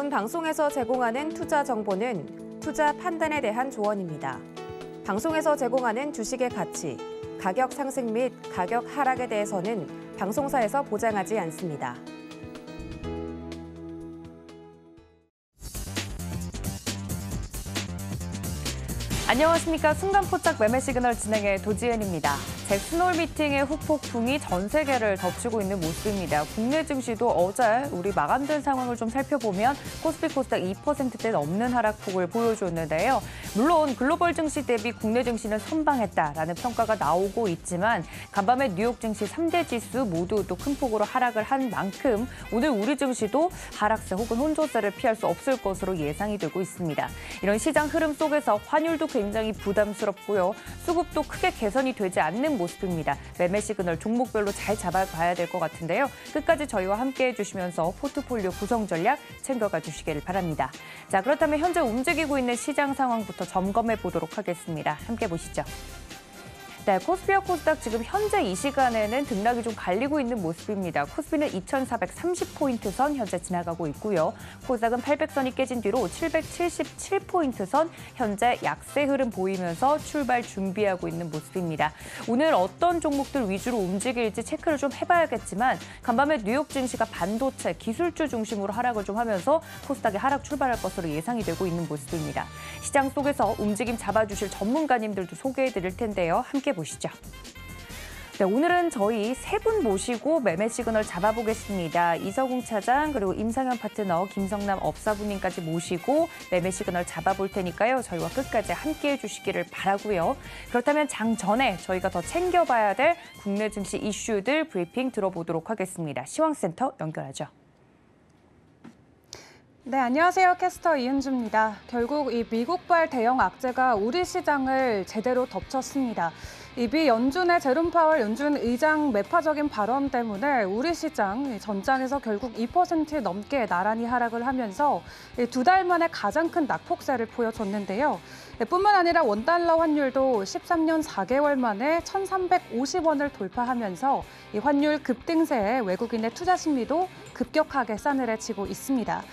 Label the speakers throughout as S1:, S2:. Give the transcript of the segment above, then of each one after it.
S1: 본 방송에서 제공하는 투자 정보는 투자 판단에 대한 조언입니다. 방송에서 제공하는 주식의 가치, 가격 상승 및 가격 하락에 대해서는 방송사에서 보장하지 않습니다. 안녕하십니까. 순간포착 매매 시그널 진행의 도지은입니다. 잭슨홀 미팅의 후폭풍이 전 세계를 덮치고 있는 모습입니다. 국내 증시도 어제 우리 마감된 상황을 좀 살펴보면 코스피 코스닥 2%대 넘는 하락폭을 보여줬는데요. 물론 글로벌 증시 대비 국내 증시는 선방했다라는 평가가 나오고 있지만 간밤에 뉴욕 증시 3대 지수 모두 또 큰 폭으로 하락을 한 만큼 오늘 우리 증시도 하락세 혹은 혼조세를 피할 수 없을 것으로 예상이 되고 있습니다. 이런 시장 흐름 속에서 환율도 굉장히 부담스럽고요. 수급도 크게 개선이 되지 않는 모습입니다. 매매 시그널 종목별로 잘 잡아봐야 될 것 같은데요. 끝까지 저희와 함께해 주시면서 포트폴리오 구성 전략 챙겨가 주시기를 바랍니다. 자, 그렇다면 현재 움직이고 있는 시장 상황부터 점검해 보도록 하겠습니다. 함께 보시죠. 네, 코스피와 코스닥 지금 현재 이 시간에는 등락이 좀 갈리고 있는 모습입니다. 코스피는 2,430포인트 선 현재 지나가고 있고요. 코스닥은 800선이 깨진 뒤로 777포인트 선 현재 약세 흐름 보이면서 출발 준비하고 있는 모습입니다. 오늘 어떤 종목들 위주로 움직일지 체크를 좀 해봐야겠지만 간밤에 뉴욕 증시가 반도체, 기술주 중심으로 하락을 좀 하면서 코스닥이 하락 출발할 것으로 예상이 되고 있는 모습입니다. 시장 속에서 움직임 잡아주실 전문가님들도 소개해드릴 텐데요. 함께 보시죠. 네, 오늘은 저희 세 분 모시고 매매 시그널 잡아보겠습니다. 이서궁 차장 그리고 임상현 파트너, 김성남 업사부님까지 모시고 매매 시그널 잡아볼 테니까요. 저희와 끝까지 함께해 주시기를 바라고요. 그렇다면 장 전에 저희가 더 챙겨봐야 될 국내 증시 이슈들 브리핑 들어보도록 하겠습니다. 시황센터 연결하죠.
S2: 네, 안녕하세요. 캐스터 이은주입니다. 결국 이 미국발 대형 악재가 우리 시장을 제대로 덮쳤습니다. 미 연준의 제롬 파월 연준 의장 매파적인 발언 때문에 우리 시장 전장에서 결국 2% 넘게 나란히 하락을 하면서 두 달 만에 가장 큰 낙폭세를 보여줬는데요. 뿐만 아니라 원달러 환율도 13년 4개월 만에 1,350원을 돌파하면서 이 환율 급등세에 외국인의 투자 심리도 급격하게 싸늘해지고 있습니다.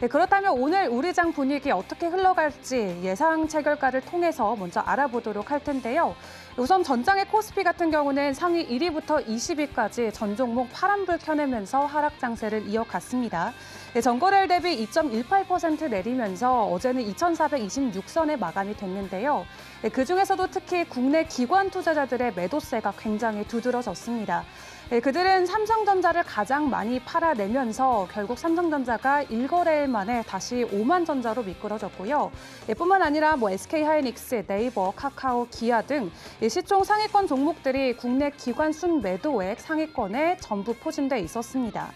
S2: 그렇다면 오늘 우리 장 분위기 어떻게 흘러갈지 예상 체결가를 통해서 먼저 알아보도록 할 텐데요. 우선 전장의 코스피 같은 경우는 상위 1위부터 20위까지 전 종목 파란불 켜내면서 하락 장세를 이어갔습니다. 전거래일 대비 2.18% 내리면서 어제는 2,426선에 마감이 됐는데요. 그중에서도 특히 국내 기관 투자자들의 매도세가 굉장히 두드러졌습니다. 그들은 삼성전자를 가장 많이 팔아내면서 결국 삼성전자가 1거래일 만에 다시 5만전자로 미끄러졌고요. 뿐만 아니라 SK하이닉스, 네이버, 카카오, 기아 등 시총 상위권 종목들이 국내 기관 순매도액 상위권에 전부 포진돼 있었습니다.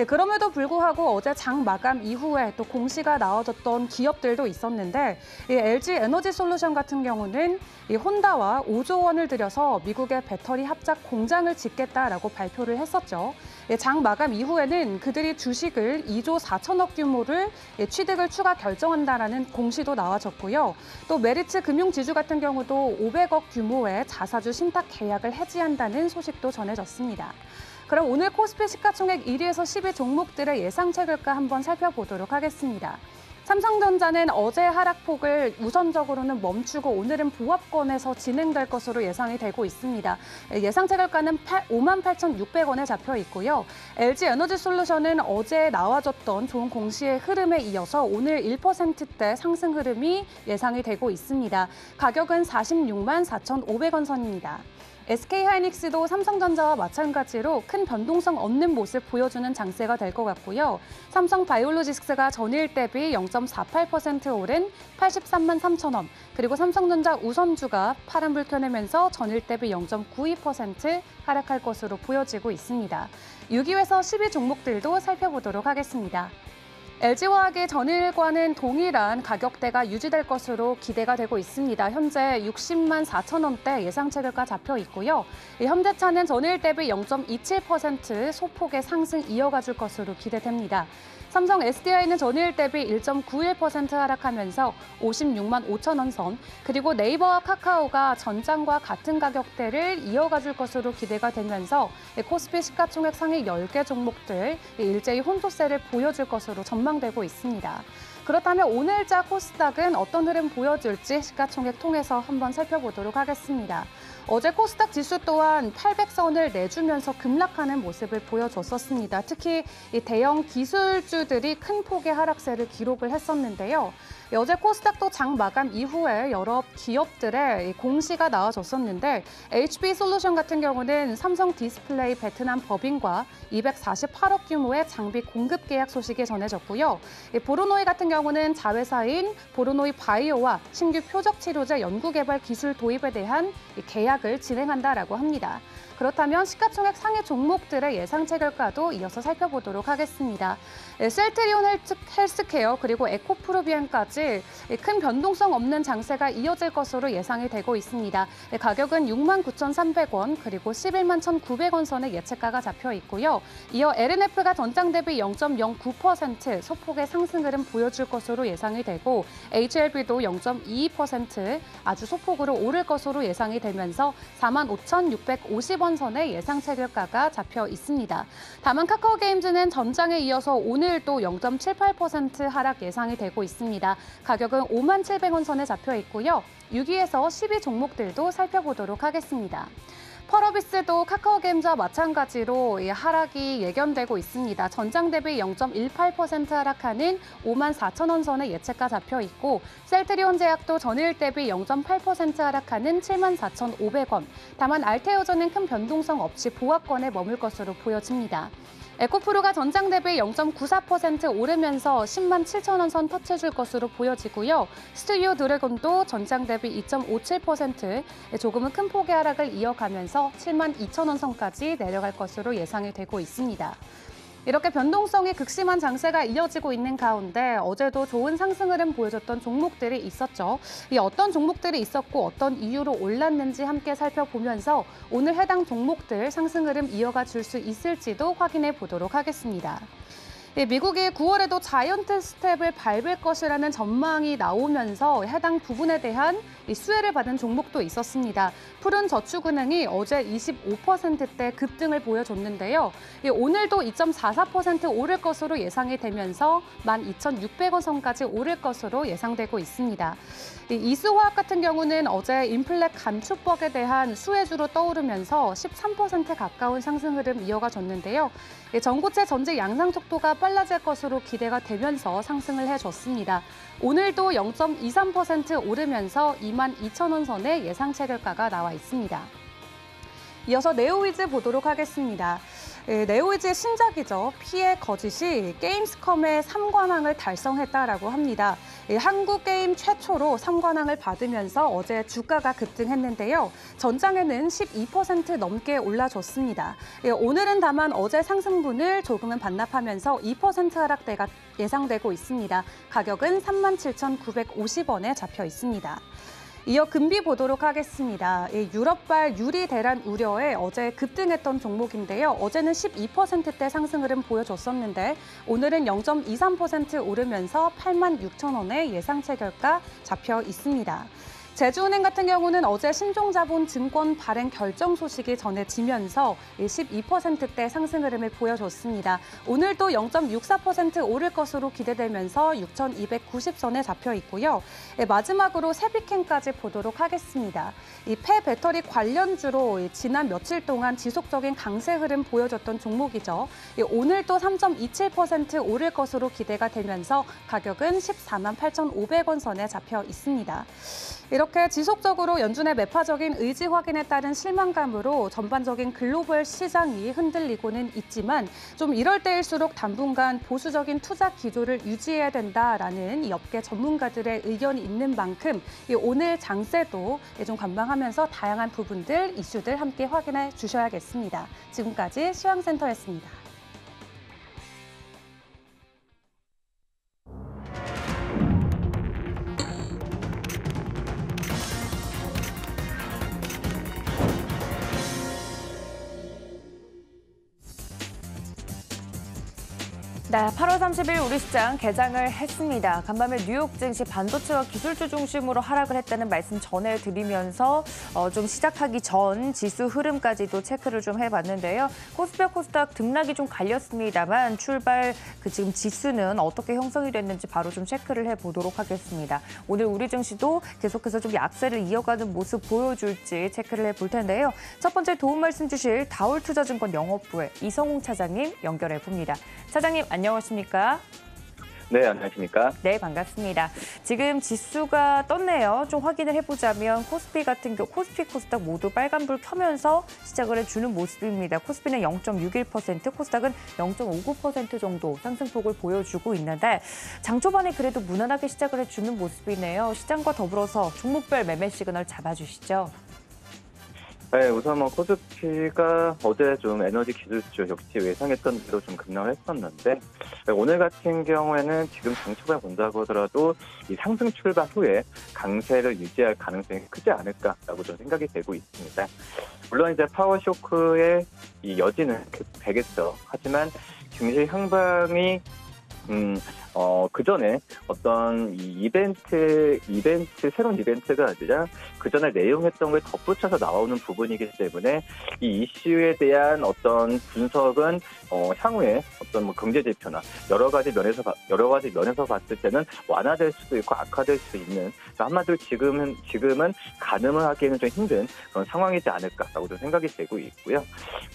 S2: 그럼에도 불구하고 어제 장 마감 이후에 또 공시가 나와줬던 기업들도 있었는데 LG 에너지 솔루션 같은 경우는 혼다와 5조 원을 들여서 미국의 배터리 합작 공장을 짓겠다라고 발표를 했었죠. 장 마감 이후에는 그들이 주식을 2조 4천억 규모를 취득을 추가 결정한다라는 공시도 나와졌고요. 또 메리츠 금융지주 같은 경우도 500억 규모의 자사주 신탁 계약을 해지한다는 소식도 전해졌습니다. 그럼 오늘 코스피 시가총액 1위에서 10위 종목들의 예상 체결가 한번 살펴보도록 하겠습니다. 삼성전자는 어제 하락폭을 우선적으로는 멈추고 오늘은 보합권에서 진행될 것으로 예상이 되고 있습니다. 예상 체결가는 58,600원에 잡혀 있고요. LG 에너지 솔루션은 어제 나와줬던 좋은 공시의 흐름에 이어서 오늘 1%대 상승 흐름이 예상이 되고 있습니다. 가격은 46만 4,500원 선입니다. SK하이닉스도 삼성전자와 마찬가지로 큰 변동성 없는 모습 보여주는 장세가 될 것 같고요. 삼성바이오로직스가 전일 대비 0.48% 오른 83만 3천원, 그리고 삼성전자 우선주가 파란불 켜내면서 전일 대비 0.92% 하락할 것으로 보여지고 있습니다. 6위에서 10위 종목들도 살펴보도록 하겠습니다. LG화학의 전일과는 동일한 가격대가 유지될 것으로 기대가 되고 있습니다. 현재 60만 4천 원대 예상 체결가 잡혀 있고요. 현대차는 전일 대비 0.27% 소폭의 상승 이어가 줄 것으로 기대됩니다. 삼성 SDI는 전일 대비 1.91% 하락하면서 56만 5천 원 선, 그리고 네이버와 카카오가 전장과 같은 가격대를 이어가 줄 것으로 기대가 되면서 코스피 시가총액 상위 10개 종목들 일제히 혼조세를 보여줄 것으로 전망 전망되고 있습니다. 그렇다면 오늘자 코스닥은 어떤 흐름 보여줄지 시가총액 통해서 한번 살펴보도록 하겠습니다. 어제 코스닥 지수 또한 800선을 내주면서 급락하는 모습을 보여줬었습니다. 특히 이 대형 기술주들이 큰 폭의 하락세를 기록을 했었는데요. 어제 코스닥도 장 마감 이후에 여러 기업들의 공시가 나와줬었는데 HB솔루션 같은 경우는 삼성 디스플레이 베트남 법인과 248억 규모의 장비 공급 계약 소식이 전해졌고요. 보로노이 같은 경우는 자회사인 보로노이 바이오와 신규 표적 치료제 연구개발 기술 도입에 대한 계약을 진행한다라고 합니다. 그렇다면 시가총액 상위 종목들의 예상 체결가도 이어서 살펴보도록 하겠습니다. 셀트리온 헬스케어 그리고 에코프로비안까지 큰 변동성 없는 장세가 이어질 것으로 예상이 되고 있습니다. 가격은 69,300원 그리고 11만 1,900원 선의 예측가가 잡혀 있고요. 이어 LNF가 전장 대비 0.09% 소폭의 상승 흐름 보여줄 것으로 예상이 되고 HLB도 0.22% 아주 소폭으로 오를 것으로 예상이 되면서 45,650원 선의 예상 체결가가 잡혀 있습니다. 다만 카카오게임즈는 전장에 이어서 오늘도 0.78% 하락 예상이 되고 있습니다. 가격은 5만 700원 선에 잡혀 있고요. 6위에서 10위 종목들도 살펴보도록 하겠습니다. 펄어비스도 카카오게임즈와 마찬가지로 하락이 예견되고 있습니다. 전장 대비 0.18% 하락하는 5만 4천 원 선의 예측가 잡혀 있고 셀트리온 제약도 전일 대비 0.8% 하락하는 7만 4,500원. 다만 알테오전은 큰 변동성 없이 보합권에 머물 것으로 보여집니다. 에코프로가 전장 대비 0.94% 오르면서 10만 7천 원 선 터치해줄 것으로 보여지고요. 스튜디오 드래곤도 전장 대비 2.57% 조금은 큰 폭의 하락을 이어가면서 7만 2천 원 선까지 내려갈 것으로 예상이 되고 있습니다. 이렇게 변동성이 극심한 장세가 이어지고 있는 가운데 어제도 좋은 상승 흐름 보여줬던 종목들이 있었죠. 이 어떤 종목들이 있었고 어떤 이유로 올랐는지 함께 살펴보면서 오늘 해당 종목들 상승 흐름 이어가 줄 수 있을지도 확인해 보도록 하겠습니다. 미국이 9월에도 자이언트 스텝을 밟을 것이라는 전망이 나오면서 해당 부분에 대한 수혜를 받은 종목도 있었습니다. 푸른저축은행이 어제 25%대 급등을 보여줬는데요. 오늘도 2.44% 오를 것으로 예상이 되면서 12,600원 선까지 오를 것으로 예상되고 있습니다. 이스화학 같은 경우는 어제 인플레 감축법에 대한 수혜주로 떠오르면서 13% 가까운 상승 흐름 이어가줬는데요. 전고체 전지 양상 속도가 빨라질 것으로 기대가 되면서 상승을 해줬습니다. 오늘도 0.23% 오르면서 2만 2천 원 선의 예상 체결가가 나와 있습니다. 이어서 네오위즈 보도록 하겠습니다. 네오위즈의 신작이죠. 피해 거짓이 게임스컴의 3관왕을 달성했다라고 합니다. 한국 게임 최초로 3관왕을 받으면서 어제 주가가 급등했는데요. 전장에는 12% 넘게 올라줬습니다. 오늘은 다만 어제 상승분을 조금은 반납하면서 2% 하락대가 예상되고 있습니다. 가격은 37,950원에 잡혀 있습니다. 이어 금비 보도록 하겠습니다. 유럽발 유리 대란 우려에 어제 급등했던 종목인데요. 어제는 12%대 상승 흐름 보여줬었는데 오늘은 0.23% 오르면서 86,000원의 예상 체결가 잡혀 있습니다. 제주은행 같은 경우는 어제 신종자본 증권 발행 결정 소식이 전해지면서 12%대 상승 흐름을 보여줬습니다. 오늘도 0.64% 오를 것으로 기대되면서 6,290선에 잡혀 있고요. 마지막으로 세비캔까지 보도록 하겠습니다. 이 폐배터리 관련주로 지난 며칠 동안 지속적인 강세 흐름 보여줬던 종목이죠. 오늘도 3.27% 오를 것으로 기대가 되면서 가격은 14만 8,500원 선에 잡혀 있습니다. 이렇게 지속적으로 연준의 매파적인 의지 확인에 따른 실망감으로 전반적인 글로벌 시장이 흔들리고는 있지만 좀 이럴 때일수록 당분간 보수적인 투자 기조를 유지해야 된다라는 이 업계 전문가들의 의견이 있는 만큼 오늘 장세도 좀 관망하면서 다양한 부분들, 이슈들 함께 확인해 주셔야겠습니다. 지금까지 시황센터였습니다.
S1: 네, 8월 30일 우리 시장 개장을 했습니다. 간밤에 뉴욕 증시 반도체와 기술주 중심으로 하락을 했다는 말씀 전해드리면서 좀 시작하기 전 지수 흐름까지도 체크를 좀 해봤는데요. 코스피와 코스닥 등락이 좀 갈렸습니다만 출발 지금 지수는 어떻게 형성이 됐는지 바로 좀 체크를 해보도록 하겠습니다. 오늘 우리 증시도 계속해서 좀 약세를 이어가는 모습 보여줄지 체크를 해볼 텐데요. 첫 번째 도움 말씀 주실 다올투자증권 영업부의 이성웅 차장님 연결해 봅니다. 차장님 안녕하십니까?
S3: 네, 안녕하십니까?
S1: 네, 반갑습니다. 지금 지수가 떴네요. 좀 확인을 해보자면 코스피 같은 경우 코스피, 코스닥 모두 빨간불 켜면서 시작을 해주는 모습입니다. 코스피는 0.61%, 코스닥은 0.59% 정도 상승폭을 보여주고 있는데 장 초반에 그래도 무난하게 시작을 해주는 모습이네요. 시장과 더불어서 종목별 매매 시그널 잡아주시죠.
S3: 네, 우선 코스피가 어제 좀 에너지 기술주 역시 예상했던 대로 좀 급락을 했었는데 오늘 같은 경우에는 지금 장 초반에 본다고 하더라도 이 상승 출발 후에 강세를 유지할 가능성이 크지 않을까라고 좀 생각이 되고 있습니다. 물론 이제 파워 쇼크의 이 여지는 되겠죠. 하지만 증시 향방이 그 전에 어떤 이 새로운 이벤트가 아니라 그 전에 내용했던 걸 덧붙여서 나오는 부분이기 때문에 이 이슈에 대한 어떤 분석은 향후에 어떤 경제 지표나 여러 가지 면에서 봤을 때는 완화될 수도 있고 악화될 수 있는 한마디로 지금은 가늠을 하기에는 좀 힘든 그런 상황이지 않을까라고 좀 생각이 되고 있고요.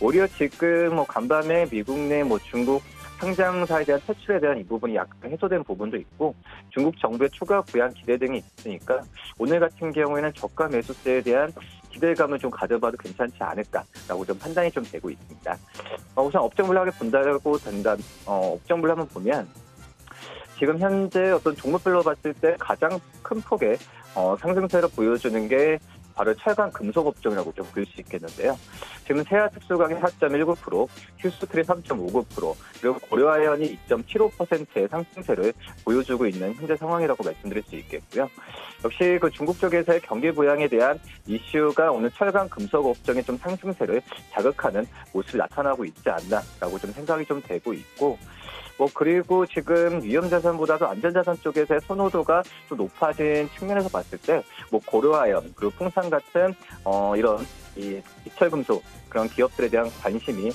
S3: 오히려 지금 간밤에 미국 내 중국 상장사에 대한 퇴출에 대한 이 부분이 약간 해소된 부분도 있고 중국 정부의 추가 부양 기대 등이 있으니까 오늘 같은 경우에는 저가 매수세에 대한 기대감을 좀 가져봐도 괜찮지 않을까라고 좀 판단이 좀 되고 있습니다. 우선 업종별로 한번 보면 지금 현재 어떤 종목별로 봤을 때 가장 큰 폭의 상승세를 보여주는 게 바로 철강 금속 업종이라고 좀 볼 수 있겠는데요. 지금 세아 특수강이 4.19%, 휴스트리 3.59%, 그리고 고려아연이 2.75%의 상승세를 보여주고 있는 현재 상황이라고 말씀드릴 수 있겠고요. 역시 그 중국 쪽에서의 경기 부양에 대한 이슈가 오늘 철강 금속 업종의 좀 상승세를 자극하는 모습이 나타나고 있지 않나라고 좀 생각이 좀 되고 있고. 그리고 지금 위험자산보다도 안전자산 쪽에서의 선호도가 좀 높아진 측면에서 봤을 때, 고려아연, 그리고 풍산 같은, 이런, 희철금속, 그런 기업들에 대한 관심이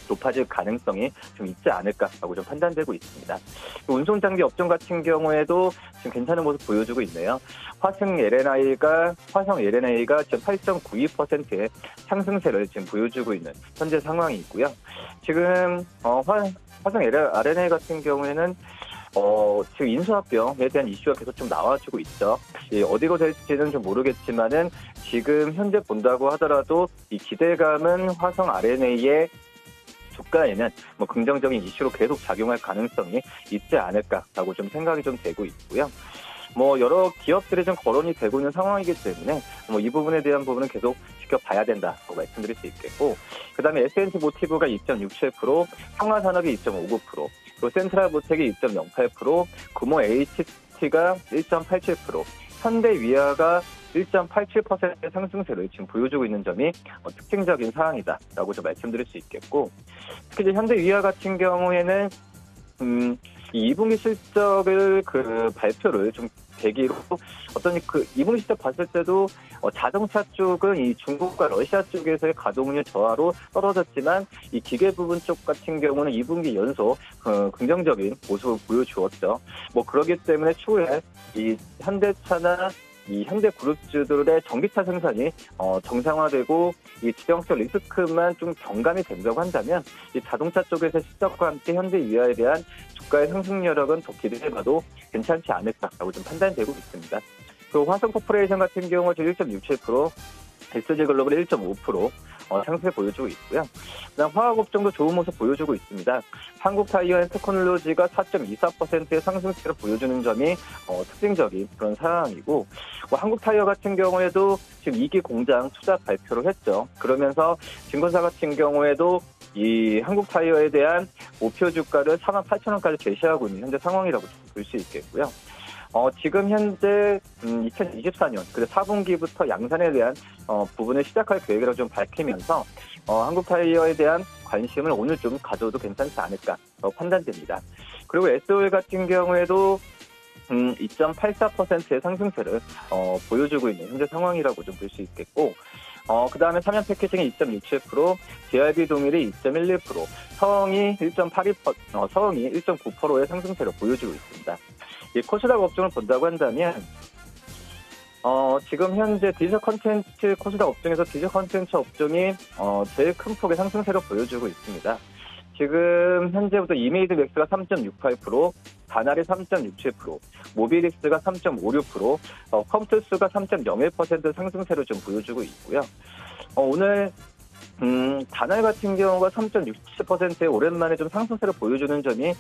S3: 높아질 가능성이 좀 있지 않을까라고 좀 판단되고 있습니다. 운송장비 업종 같은 경우에도 지금 괜찮은 모습 보여주고 있네요. 화성 LNA가 지금 8.92%의 상승세를 지금 보여주고 있는 현재 상황이 있고요. 지금, 화성 RNA 같은 경우에는 지금 인수합병에 대한 이슈가 계속 좀 나와주고 있죠. 어디로 될지는 좀 모르겠지만은 지금 현재 본다고 하더라도 이 기대감은 화성 RNA의 주가에는 긍정적인 이슈로 계속 작용할 가능성이 있지 않을까라고 좀 생각이 좀 되고 있고요. 여러 기업들이 좀 거론이 되고 있는 상황이기 때문에 이 부분에 대한 부분은 계속 지켜봐야 된다고 말씀드릴 수 있겠고, 그다음에 S&T 모티브가 2.67%, 평화산업이 2.59%, 그리고 센트럴모텍이 2.08%, 구모 HT가 1.87%, 현대위아가 1.87%의 상승세를 지금 보여주고 있는 점이 특징적인 사항이다라고 좀 말씀드릴 수 있겠고, 특히 이제 현대위아 같은 경우에는 이 2분기 실적을 발표를 좀 계기로 어떤 2분기 실적 봤을 때도 자동차 쪽은 이 중국과 러시아 쪽에서의 가동률 저하로 떨어졌지만 이 기계 부분 쪽 같은 경우는 2분기 연속 긍정적인 모습을 보여주었죠. 그렇기 때문에 추후에 이 현대차나 이 현대그룹주들의 전기차 생산이 정상화되고 이 지정적 리스크만 좀 경감이 된다고 한다면 이 자동차 쪽에서 실적과 함께 현대위아에 대한 주가의 상승 여력은 더 기대해봐도 괜찮지 않을까라고 좀 판단되고 있습니다. 그리고 화성코퍼레이션 같은 경우 지금 1.67%, SG글로벌 1.5% 상승을 보여주고 있고요. 그다음 화학업종도 좋은 모습 보여주고 있습니다. 한국타이어앤테크놀로지가 4.24%의 상승세를 보여주는 점이 특징적인 그런 상황이고, 한국타이어 같은 경우에도 지금 2기 공장 투자 발표를 했죠. 그러면서 증권사 같은 경우에도 이 한국타이어에 대한 목표 주가를 48,000원까지 제시하고 있는 현재 상황이라고 볼 수 있겠고요. 지금 현재 2024년 그래서 4분기부터 양산에 대한 부분을 시작할 계획이라고 좀 밝히면서 한국타이어에 대한 관심을 오늘 좀 가져도 괜찮지 않을까라고 판단됩니다. 그리고 SOL 같은 경우에도 2.84%의 상승세를 보여주고 있는 현재 상황이라고 좀 볼 수 있겠고, 그 다음에 삼양 패키징이 2.67%, DRB 동일이 2.11%, 서흥이 1.9%의 상승세를 보여주고 있습니다. 이 코스닥 업종을 본다고 한다면, 지금 현재 디지털 콘텐츠 코스닥 업종에서 디지털 콘텐츠 업종이 제일 큰 폭의 상승세를 보여주고 있습니다. 지금 현재부터 이메이드 맥스가 3.68%, 다날이 3.67%, 모비릭스가 3.56%, 컴투스가 3.01% 상승세를 좀 보여주고 있고요. 오늘 다날 같은 경우가 3.67%의 오랜만에 좀 상승세를 보여주는 점이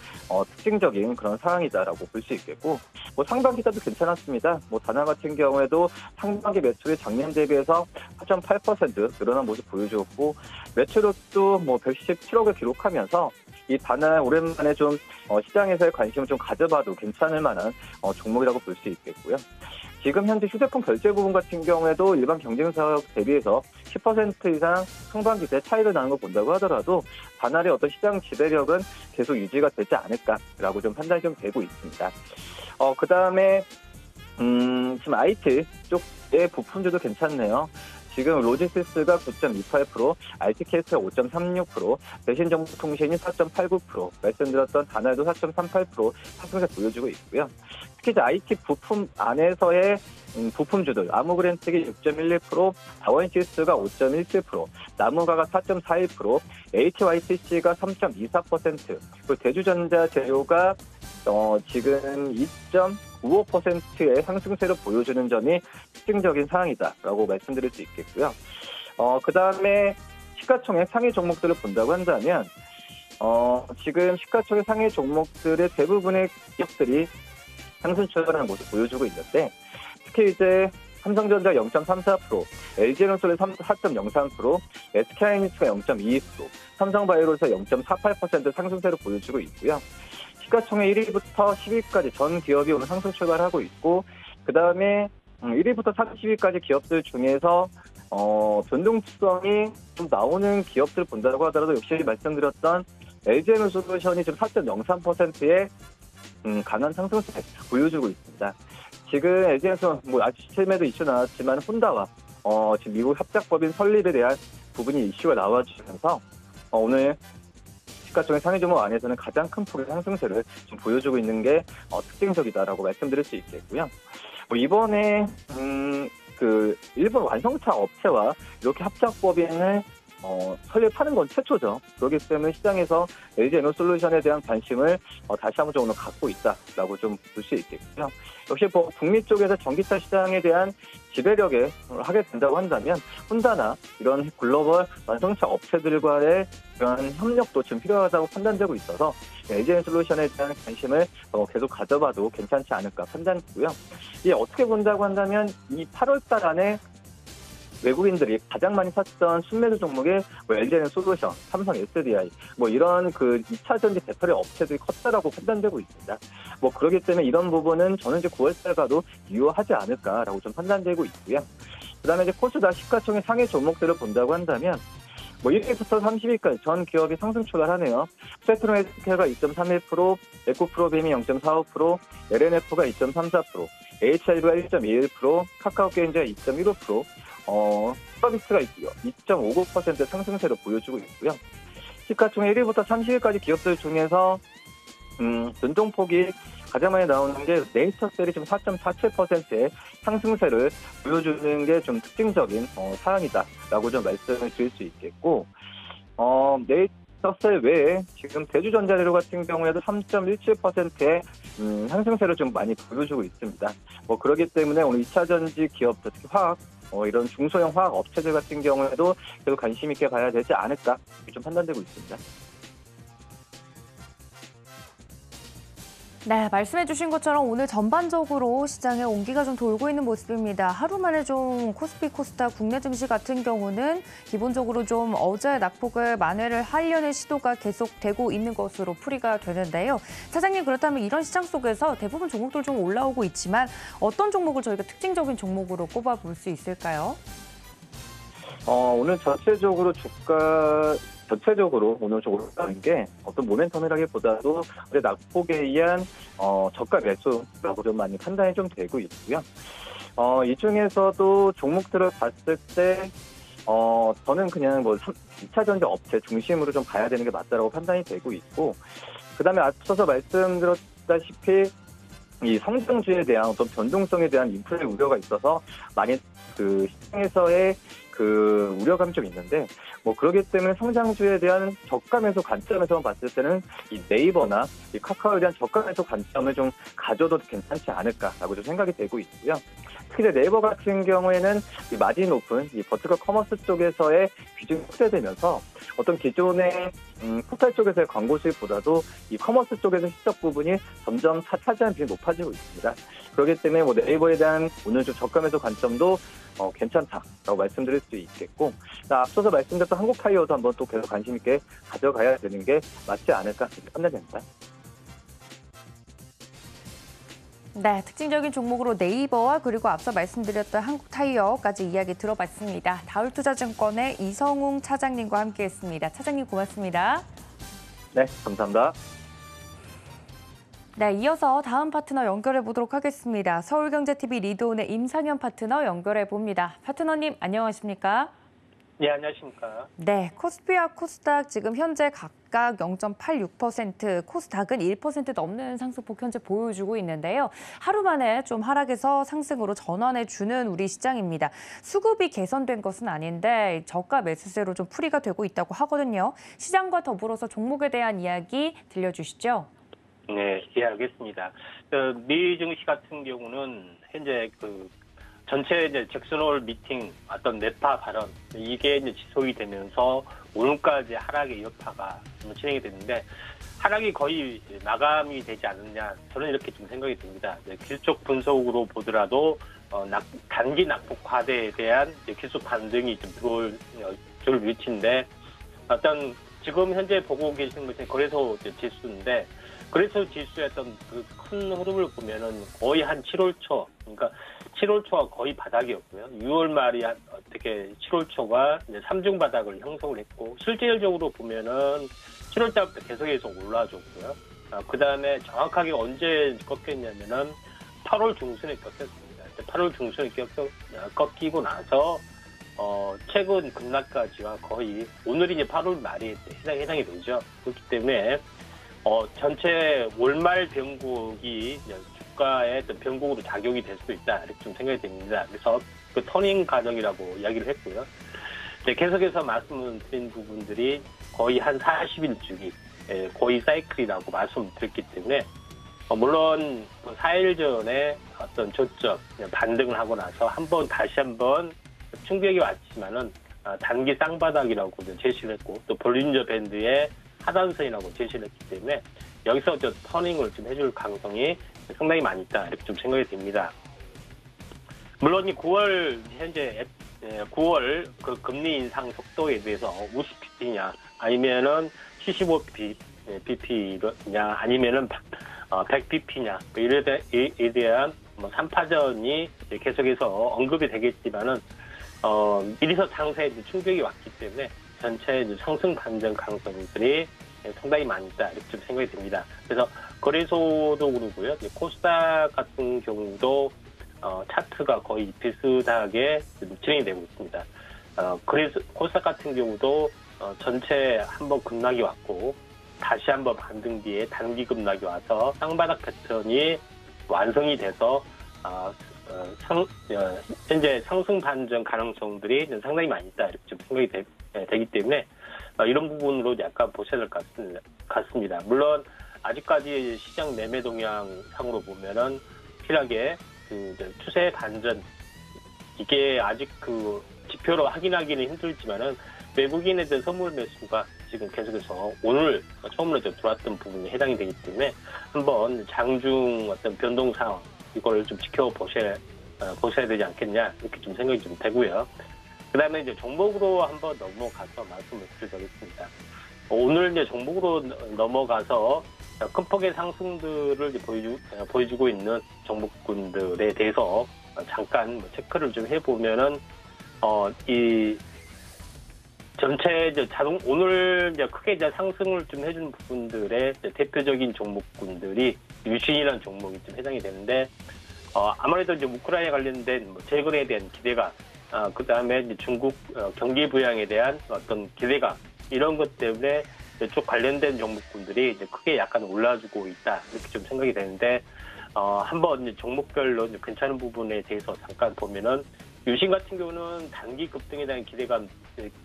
S3: 특징적인 그런 상황이다라고 볼 수 있겠고, 상반기까지도 괜찮았습니다. 다날 같은 경우에도 상반기 매출이 작년 대비해서 4.8% 늘어난 모습 보여주었고, 매출액도 117억을 기록하면서 이 다날 오랜만에 좀 시장에서의 관심을 좀 가져봐도 괜찮을 만한 종목이라고 볼 수 있겠고요. 지금 현재 휴대폰 결제 부분 같은 경우에도 일반 경쟁사 대비해서 10% 이상 상반기 때 차이가 나는 걸 본다고 하더라도 다날의 어떤 시장 지배력은 계속 유지가 되지 않을까라고 좀 판단이 좀 되고 있습니다. 그 다음에 지금 IT 쪽의 부품들도 괜찮네요. 지금 로지스가 9.28%, RTKS가 5.36%, 대신정보통신이 4.89%, 말씀드렸던 다날도 4.38% 상승세 보여주고 있고요. 특히 이제 IT 부품 안에서의 부품주들, 아무그랜틱이 6.11%, 다원시스가 5.17%, 나무가가 4.41%, HYTC가 3.24%, 그리고 대주전자 재료가 지금 2.95%의 상승세를 보여주는 점이 특징적인 상황이다라고 말씀드릴 수 있겠고요. 그 다음에 시가총액 상위 종목들을 본다고 한다면, 지금 시가총액 상위 종목들의 대부분의 기업들이 상승 출발하는 모습 보여주고 있는데, 특히 이제 삼성전자 0.34%, LG에너솔이 4.03%, SK하이닉스가 0.22%, 삼성바이오로서 0.48% 상승세를 보여주고 있고요. 시가총액 1위부터 10위까지 전 기업이 오늘 상승 출발하고 있고, 그 다음에 1위부터 30위까지 기업들 중에서 변동성이 좀 나오는 기업들 본다고 하더라도 역시 말씀드렸던 LG에너솔루션이 지금 4.03%의 강한 상승세 보여주고 있습니다. 지금 LG에서 아침에도 이슈 나왔지만 혼다와 지금 미국 협작법인 설립에 대한 부분이 이슈가 나와주면서 오늘 시가총액 상위 종목 안에서는 가장 큰 폭의 상승세를 좀 보여주고 있는 게 특징적이다라고 말씀드릴 수 있겠고요. 이번에 일본 완성차 업체와 이렇게 합작법인을 설립하는 건 최초죠. 그렇기 때문에 시장에서 LG에너솔루션에 대한 관심을 다시 한번 좀 오늘 갖고 있다라고 좀 볼 수 있겠고요. 역시 북미 쪽에서 전기차 시장에 대한 지배력에 하게 된다고 한다면 혼다나 이런 글로벌 완성차 업체들과의 그런 협력도 지금 필요하다고 판단되고 있어서 LG에너솔루션에 대한 관심을 계속 가져봐도 괜찮지 않을까 판단되고요. 이게 어떻게 본다고 한다면 이 8월달 안에 외국인들이 가장 많이 샀던 순매수 종목에 LG에너솔루션, 삼성 SDI 이런 2차 전지 배터리 업체들이 컸다라고 판단되고 있습니다. 그렇기 때문에 이런 부분은 저는 이제 9월달 가도 유효하지 않을까라고 좀 판단되고 있고요. 그다음에 이제 코스닥 시가총액 상위 종목들을 본다고 한다면 1위부터 30위까지 전 기업이 상승 출발하네요. 세트론 헬스케어가 2.31%, 에코프로빔이 0.45%, LNF가 2.34%, HIV가 1.21%, 카카오게임즈가 2.15%, 서비스가 2.59% 상승세를 보여주고 있고요. 시가총액 1위부터 30위까지 기업들 중에서 변동폭이 가장 많이 나오는 게 네이처셀이 지금 4.47%의 상승세를 보여주는 게 좀 특징적인 사안이다라고 좀 말씀을 드릴 수 있겠고, 네이처셀 외에 지금 대주전자재료 같은 경우에도 3.17%의 상승세를 좀 많이 보여주고 있습니다. 그렇기 때문에 오늘 2차 전지 기업들, 특히 화학 이런 중소형 화학 업체들 같은 경우에도 계속 관심 있게 봐야 되지 않을까 좀 판단되고 있습니다.
S1: 네, 말씀해주신 것처럼 오늘 전반적으로 시장에 온기가 좀 돌고 있는 모습입니다. 하루 만에 좀 코스피, 코스닥, 국내 증시 같은 경우는 기본적으로 좀 어제의 낙폭을 만회를 하려는 시도가 계속되고 있는 것으로 풀이가 되는데요. 차장님, 그렇다면 이런 시장 속에서 대부분 종목들 좀 올라오고 있지만 어떤 종목을 저희가 특징적인 종목으로 꼽아볼 수 있을까요?
S3: 오늘 전체적으로 주가 전체적으로 오늘 좀 올라가는 게 어떤 모멘텀이라기보다도 어제 낙폭에 의한 저가 매수라고 좀 많이 판단이 좀 되고 있고요. 이 중에서도 종목들을 봤을 때 저는 그냥 2차 전지 업체 중심으로 좀 봐야 되는 게 맞다라고 판단이 되고 있고, 그다음에 앞서서 말씀드렸다시피 이 성장주에 대한 어떤 변동성에 대한 인플레 우려가 있어서 많이 그 시장에서의 그 우려감이 좀 있는데, 그러기 때문에 성장주에 대한 저가 매수 관점에서 봤을 때는 이 네이버나 이 카카오에 대한 저가 매수 관점을 좀 가져도 괜찮지 않을까라고 좀 생각이 되고 있고요. 특히 네이버 같은 경우에는 이 마진 높은 이 버티컬 커머스 쪽에서의 비중이 확대되면서 어떤 기존의 포털 쪽에서의 광고 수익보다도 이 커머스 쪽에서 실적 부분이 점점 차지하는 비중이 높아지고 있습니다. 그렇기 때문에 네이버에 대한 오늘 좀 저가 매수 관점도 괜찮다라고 말씀드릴 수 있겠고, 앞서서 말씀드렸던 한국타이어도 한번 또 계속 관심 있게 가져가야 되는 게 맞지 않을까 판단됩니다.
S1: 네, 특징적인 종목으로 네이버와 그리고 앞서 말씀드렸던 한국타이어까지 이야기 들어봤습니다. 다울투자증권의 이성웅 차장님과 함께했습니다. 차장님 고맙습니다.
S3: 네, 감사합니다.
S1: 네, 이어서 다음 파트너 연결해 보도록 하겠습니다. 서울경제TV 리드온의 임상현 파트너 연결해 봅니다. 파트너님 안녕하십니까?
S4: 네, 안녕하십니까.
S1: 네, 코스피와 코스닥 지금 현재 각각 0.86%, 코스닥은 1% 넘는 상승폭 현재 보여주고 있는데요. 하루 만에 좀 하락에서 상승으로 전환해주는 우리 시장입니다. 수급이 개선된 것은 아닌데 저가 매수세로 좀 풀이가 되고 있다고 하거든요. 시장과 더불어서 종목에 대한 이야기 들려주시죠.
S4: 네, 알겠습니다. 미 증시 같은 경우는 현재 전체 이제 잭슨홀 미팅 어떤 매파 발언 이게 이제 지속이 되면서 오늘까지 하락의 여파가 진행이 됐는데 하락이 거의 마감이 되지 않느냐 저는 이렇게 좀 생각이 듭니다. 기술적 분석으로 보더라도 단기 낙폭 과대에 대한 기술 반등이 좀 들어올 줄 위치인데 어떤 지금 현재 보고 계신 것은 거래소 지수인데. 그래서 지수였던 그 큰 흐름을 보면은 거의 한 7월 초, 그러니까 7월 초가 거의 바닥이었고요. 6월 말이 어떻게 7월 초가 이제 3중 바닥을 형성을 했고, 실질적으로 보면은 7월 달부터 계속해서 올라줬고요. 그 다음에 정확하게 언제 꺾였냐면은 8월 중순에 꺾였습니다. 8월 중순에 꺾이고 나서 최근 급락까지가 거의 오늘이 이제 8월 말이 해당이 되죠. 그렇기 때문에 전체 월말 변곡이 주가의 어떤 변곡으로 작용이 될 수 있다 이렇게 좀 생각이 됩니다. 그래서 그 터닝 과정이라고 이야기를 했고요. 계속해서 말씀드린 부분들이 거의 한 40일 주기, 거의 사이클이라고 말씀드렸기 때문에 물론 4일 전에 어떤 저점 반등을 하고 나서 다시 한번 충격이 왔지만은 단기 쌍바닥이라고 제시를 했고 또 볼린저 밴드의 하단선이라고 제시를 했기 때문에 여기서 터닝을 좀 해줄 가능성이 상당히 많이 있다 이렇게 좀 생각이 됩니다. 물론 이 9월 현재 9월 그 금리 인상 속도에 대해서 50bp냐 아니면은 75bp냐 아니면은 100bp냐 이에 대한 3파전이 계속해서 언급이 되겠지만은 미리서 상세에 충격이 왔기 때문에 전체 상승 반전 가능성들이 상당히 많이 있다 이렇게 좀 생각이 듭니다. 그래서 거래소도 그러고요. 코스닥 같은 경우도 차트가 거의 비슷하게 진행이 되고 있습니다. 그래서 코스닥 같은 경우도 전체 한번 급락이 왔고 다시 한번 반등 뒤에 단기 급락이 와서 쌍바닥 패턴이 완성이 돼서 현재 상승 반전 가능성들이 상당히 많이 있다 이렇게 좀 생각이 되기 때문에 이런 부분으로 약간 보셔야 될 것 같습니다. 물론 아직까지 시장 매매 동향상으로 보면은 확실하게 추세 반전 이게 아직 지표로 확인하기는 힘들지만은 외국인에 대한 선물 매수가 지금 계속해서 오늘 처음으로 들어왔던 부분이 해당이 되기 때문에 한번 장중 어떤 변동 상황 이걸 좀 지켜보셔야 되지 않겠냐 이렇게 좀 생각이 좀 되고요. 그다음에 이제 종목으로 한번 넘어가서 말씀을 드리겠습니다. 오늘 이제 종목으로 넘어가서 큰 폭의 상승들을 보여주고 있는 종목군들에 대해서 잠깐 체크를 좀 해보면은 이 전체 이제 오늘 이제 크게 이제 상승을 좀 해준 부분들의 이제 대표적인 종목군들이 유신이라는 종목이 좀 해당이 되는데, 아무래도 이제 우크라이나 관련된 뭐 재건에 대한 기대감, 그 다음에 이제 중국 경기 부양에 대한 어떤 기대감, 이런 것 때문에 쭉 관련된 종목군들이 이제 크게 약간 올라주고 있다, 이렇게 좀 생각이 되는데, 한번 이제 종목별로 이제 괜찮은 부분에 대해서 잠깐 보면은, 유신 같은 경우는 단기 급등에 대한 기대감,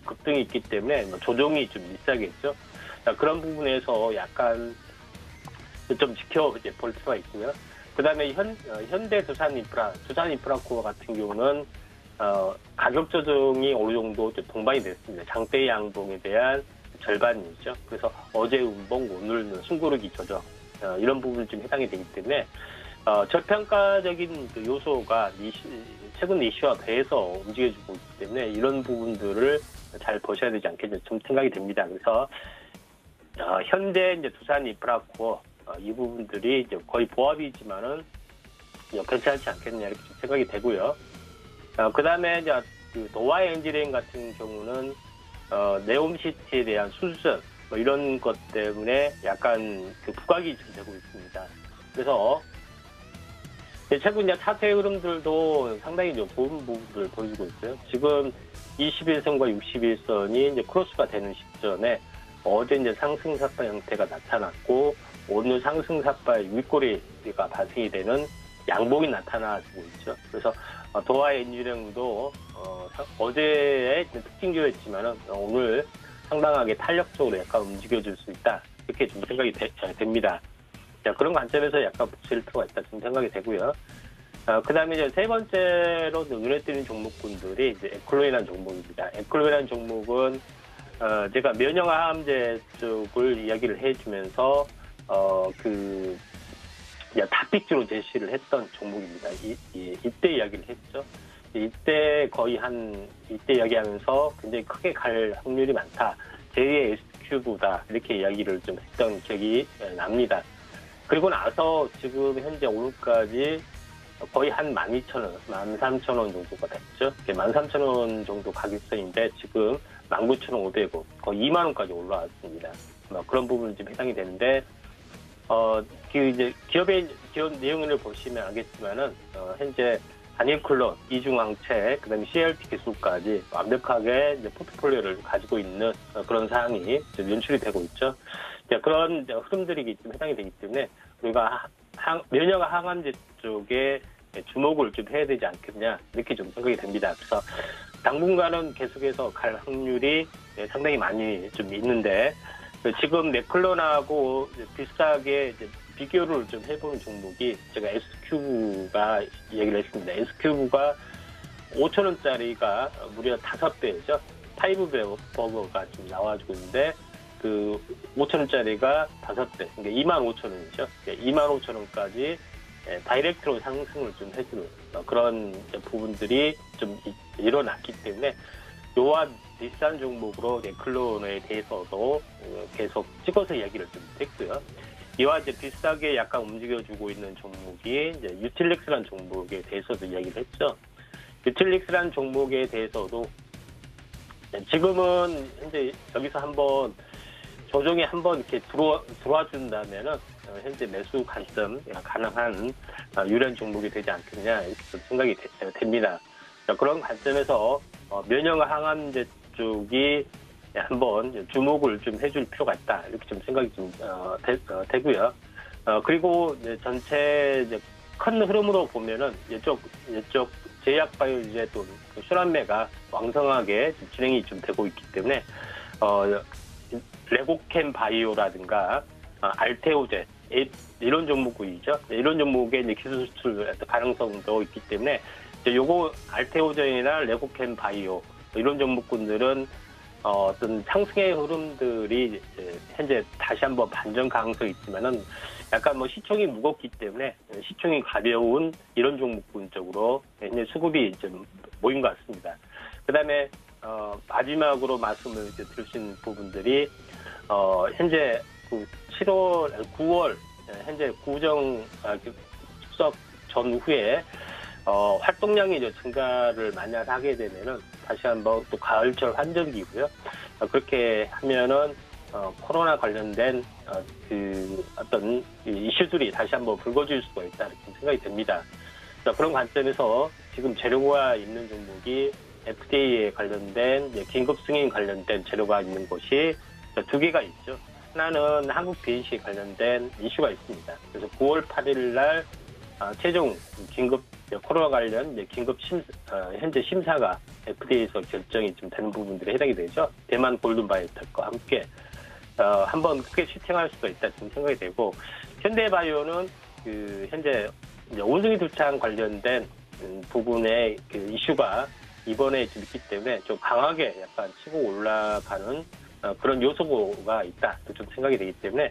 S4: 급등이 있기 때문에 뭐 조정이 좀 있어야겠죠. 그런 부분에서 약간 좀 이제 볼 필요가 있고요. 그 다음에 현대 두산 인프라코어 같은 경우는, 가격 조정이 어느 정도 동반이 됐습니다. 장대 양봉에 대한 절반이죠. 그래서 어제 운봉, 오늘 숨고르기 조정, 이런 부분이 좀 해당이 되기 때문에, 저평가적인 그 요소가 최근 이슈화 돼서 움직여주고 있기 때문에 이런 부분들을 잘 보셔야 되지 않겠냐 좀 생각이 됩니다. 그래서 현대 이제 두산 인프라코어 이 부분들이 이제 거의 보합이지만은 괜찮지 않겠느냐 이렇게 좀 생각이 되고요. 그 다음에 이제 그 노아 엔지니어링 같은 경우는 네옴시티에 대한 수준 뭐 이런 것 때문에 약간 그 부각이 좀 되고 있습니다. 그래서 최근 이제 차트 흐름들도 상당히 좀 좋은 부분들을 보여주고 있어요. 지금 21선과 61선이 이제 크로스가 되는 시점에 어제 이제 상승사파 형태가 나타났고, 오늘 상승사파의 윗꼬리가 발생이 되는 양봉이 나타나고 있죠. 그래서 도하 엔지니어링도 어제의 특징주였지만은 오늘 상당하게 탄력적으로 약간 움직여줄 수 있다, 이렇게 좀 생각이 됩니다. 자, 그런 관점에서 약간 붙일 필요가 있다 좀 생각이 되고요. 그 다음에 이제 세 번째로 눈에 띄는 종목군들이 이제 에클로이라는 종목입니다. 에클로이라는 종목은, 제가 면역항암제 쪽을 이야기를 해주면서, 다픽주로 제시를 했던 종목입니다. 이때 이야기를 했죠. 이때 이때 이야기하면서 굉장히 크게 갈 확률이 많다. 제2의 S큐브다. 이렇게 이야기를 좀 했던 기억이 납니다. 그리고 나서 지금 현재 오늘까지 거의 한 12,000원, 13,000원 정도가 됐죠. 13,000원 정도 가격선인데 지금 19,500원, 거의 2만 원까지 올라왔습니다. 그런 부분이 좀 해당이 되는데, 기업 내용을 보시면 알겠지만은, 현재 단일클론, 이중항체, 그 다음에 CLT 기술까지 완벽하게 이제 포트폴리오를 가지고 있는 그런 사항이 연출이 되고 있죠. 그런 흐름들이 좀 해당이 되기 때문에 우리가 면역 항암제 쪽에 주목을 좀 해야 되지 않겠냐, 이렇게 좀 생각이 됩니다. 그래서 당분간은 계속해서 갈 확률이 상당히 많이 좀 있는데, 지금 맥클론하고 비슷하게 이제 비교를 좀 해보는 종목이 제가 S큐브가 얘기를 했습니다. S큐브가 5,000원짜리가 무려 5배죠. 파이브 버거가 좀 나와주고 있는데, 그 5,000원짜리가 5배, 그러니까 25,000원이죠. 25,000원까지 다이렉트로 상승을 좀 해주는 그런 부분들이 좀 일어났기 때문에, 요와 비슷한 종목으로 클론에 대해서도 계속 찍어서 이야기를 좀 했고요. 이와 이제 비슷하게 약간 움직여주고 있는 종목이 이제 유틸릭스라는 종목에 대해서도 이야기를 했죠. 유틸릭스라는 종목에 대해서도 지금은 현재 여기서 한번 조정이 한번 이렇게 들어와 준다면은 현재 매수 관점 가능한 유리한 종목이 되지 않겠냐, 이렇게 좀 생각이 됩니다. 그런 관점에서 면역 항암제 쪽이 한번 주목을 좀 해줄 필요가 있다, 이렇게 좀 생각이 좀 되고요. 그리고 이제 전체 이제 큰 흐름으로 보면은 이쪽 제약바이오제 또 슈란메가 왕성하게 좀 진행이 좀 되고 있기 때문에 레고캠 바이오라든가 알테오제 이런 종목이죠. 이런 종목의 이제 기술 수출 가능성도 있기 때문에 요거 알테오젠이나 레고캠 바이오 이런 종목군들은 어떤 상승의 흐름들이 현재 다시 한번 반전 가능성이 있지만은 약간 뭐 시총이 무겁기 때문에 시총이 가벼운 이런 종목군 쪽으로 현재 수급이 좀 모인 것 같습니다. 그다음에 마지막으로 말씀을 드리신 부분들이 현재 9월 현재 구정 추석 전후에 활동량이 이제 증가를 만약 하게 되면은 다시 한번 또 가을철 환절기고요. 그렇게 하면은 코로나 관련된 그 어떤 이슈들이 다시 한번 불거질 수가 있다 이렇게 생각이 됩니다. 그런 관점에서 지금 재료가 있는 종목이 FDA에 관련된 긴급 승인 관련된 재료가 있는 곳이 두 개가 있죠. 하나는 한국 BNC에 관련된 이슈가 있습니다. 그래서 9월 8일 날 최종 긴급 코로나 관련 긴급 현재 심사가 FDA에서 결정이 좀 되는 부분들이 해당이 되죠. 대만 골든바이오텍과 함께 한번 크게 슈팅할 수도 있다 좀 생각이 되고, 현대바이오는 그 현재 원숭이 두창 관련된 부분의 그 이슈가 이번에 좀 있기 때문에 좀 강하게 약간 치고 올라가는 그런 요소가 있다 좀 생각이 되기 때문에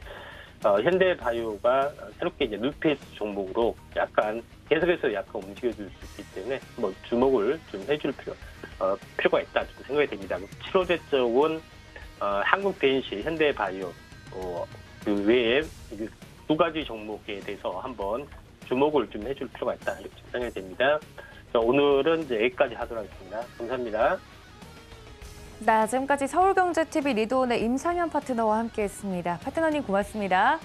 S4: 현대바이오가 새롭게 이제 뉴페이스 종목으로 약간 계속해서 약간 움직여줄 수 있기 때문에 뭐 주목을 좀 해줄 필요가 있다 좀 생각이 됩니다. 7호제 쪽은 한국 BNC, 현대바이오 그 외에 두 가지 종목에 대해서 한번 주목을 좀 해줄 필요가 있다 이렇게 생각이 됩니다. 오늘은 이제 여기까지 하도록 하겠습니다. 감사합니다.
S1: 네, 지금까지 서울경제TV 리드온의 임상현 파트너와 함께했습니다. 파트너님 고맙습니다.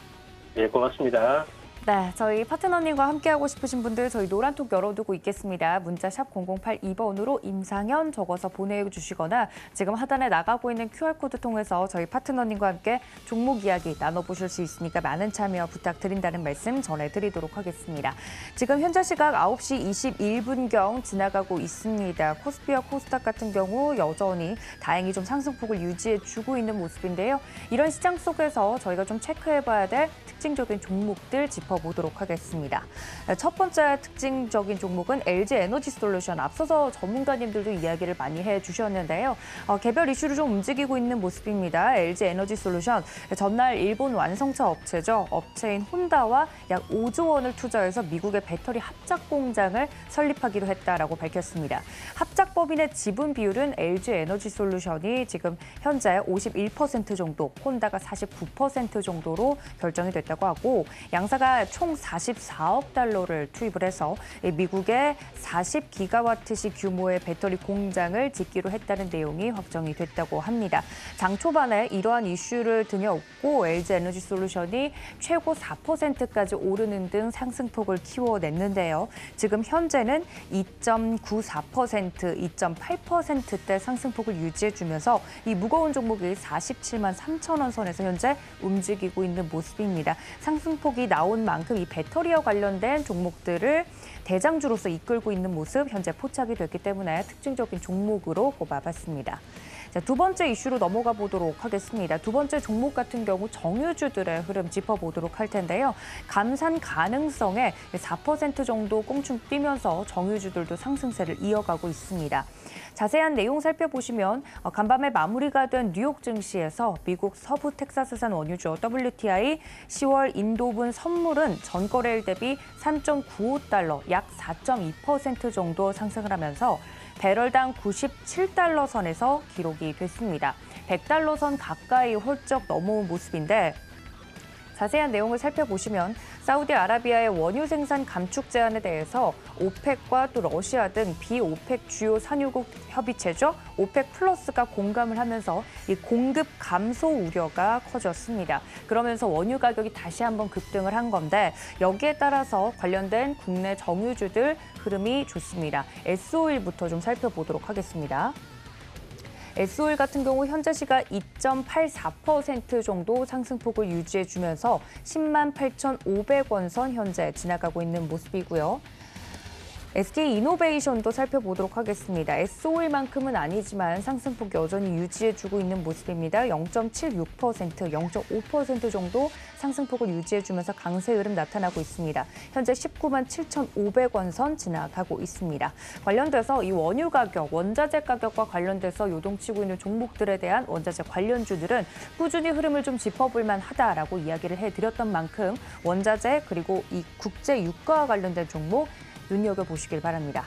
S4: 네, 고맙습니다.
S1: 네, 저희 파트너님과 함께하고 싶으신 분들 저희 노란톡 열어두고 있겠습니다. 문자 샵 0082번으로 임상현 적어서 보내주시거나 지금 하단에 나가고 있는 QR코드 통해서 저희 파트너님과 함께 종목 이야기 나눠보실 수 있으니까 많은 참여 부탁드린다는 말씀 전해드리도록 하겠습니다. 지금 현재 시각 9시 21분경 지나가고 있습니다. 코스피와 코스닥 같은 경우 여전히 다행히 좀 상승폭을 유지해주고 있는 모습인데요. 이런 시장 속에서 저희가 좀 체크해봐야 될 특징적인 종목들 짚어보도록 하겠습니다. 첫 번째 특징적인 종목은 LG에너지솔루션. 앞서서 전문가님들도 이야기를 많이 해주셨는데요. 개별 이슈로 좀 움직이고 있는 모습입니다. LG에너지솔루션. 전날 일본 완성차 업체죠. 업체인 혼다와 약 5조 원을 투자해서 미국의 배터리 합작 공장을 설립하기로 했다라고 밝혔습니다. 합작법인의 지분 비율은 LG에너지솔루션이 지금 현재 51% 정도, 혼다가 49% 정도로 결정이 됐다고 하고, 양사가 총 44억 달러를 투입을 해서 미국의 40기가와트시 규모의 배터리 공장을 짓기로 했다는 내용이 확정이 됐다고 합니다. 장 초반에 이러한 이슈를 등에 업고 LG에너지솔루션이 최고 4%까지 오르는 등 상승폭을 키워냈는데요. 지금 현재는 2.94%, 2.8%대 상승폭을 유지해주면서 이 무거운 종목이 47만 3천 원 선에서 현재 움직이고 있는 모습입니다. 상승폭이 나온 만큼 이 배터리와 관련된 종목들을 대장주로서 이끌고 있는 모습 현재 포착이 됐기 때문에 특징적인 종목으로 꼽아봤습니다. 자, 두 번째 이슈로 넘어가 보도록 하겠습니다. 두 번째 종목 같은 경우 정유주들의 흐름 짚어보도록 할 텐데요. 감산 가능성에 4% 정도 꽁충 뛰면서 정유주들도 상승세를 이어가고 있습니다. 자세한 내용 살펴보시면 간밤에 마무리가 된 뉴욕 증시에서 미국 서부 텍사스산 원유주 WTI 10월 인도분 선물은 전거래일 대비 3.95달러, 약 4.2% 정도 상승을 하면서 배럴당 97달러 선에서 기록이 됐습니다. 100달러 선 가까이 훌쩍 넘어온 모습인데, 자세한 내용을 살펴보시면 사우디아라비아의 원유 생산 감축 제한에 대해서 오펙과 또 러시아 등 비오펙 주요 산유국 협의체죠. 오펙 플러스가 공감을 하면서 이 공급 감소 우려가 커졌습니다. 그러면서 원유 가격이 다시 한번 급등을 한 건데, 여기에 따라서 관련된 국내 정유주들 흐름이 좋습니다. S-오일부터 좀 살펴보도록 하겠습니다. S-오일 같은 경우 현재 시각 2.84% 정도 상승폭을 유지해주면서 10만 8,500원 선 현재 지나가고 있는 모습이고요. SK이노베이션도 살펴보도록 하겠습니다. S-오일만큼은 아니지만 상승폭 여전히 유지해주고 있는 모습입니다. 0.76%, 0.5% 정도 상승폭을 유지해주면서 강세 흐름 나타나고 있습니다. 현재 19만 7,500원 선 지나가고 있습니다. 관련돼서 이 원유 가격, 원자재 가격과 관련돼서 요동치고 있는 종목들에 대한 원자재 관련주들은 꾸준히 흐름을 좀 짚어볼 만하다라고 이야기를 해드렸던 만큼 원자재 그리고 이 국제 유가와 관련된 종목 눈여겨보시길 바랍니다.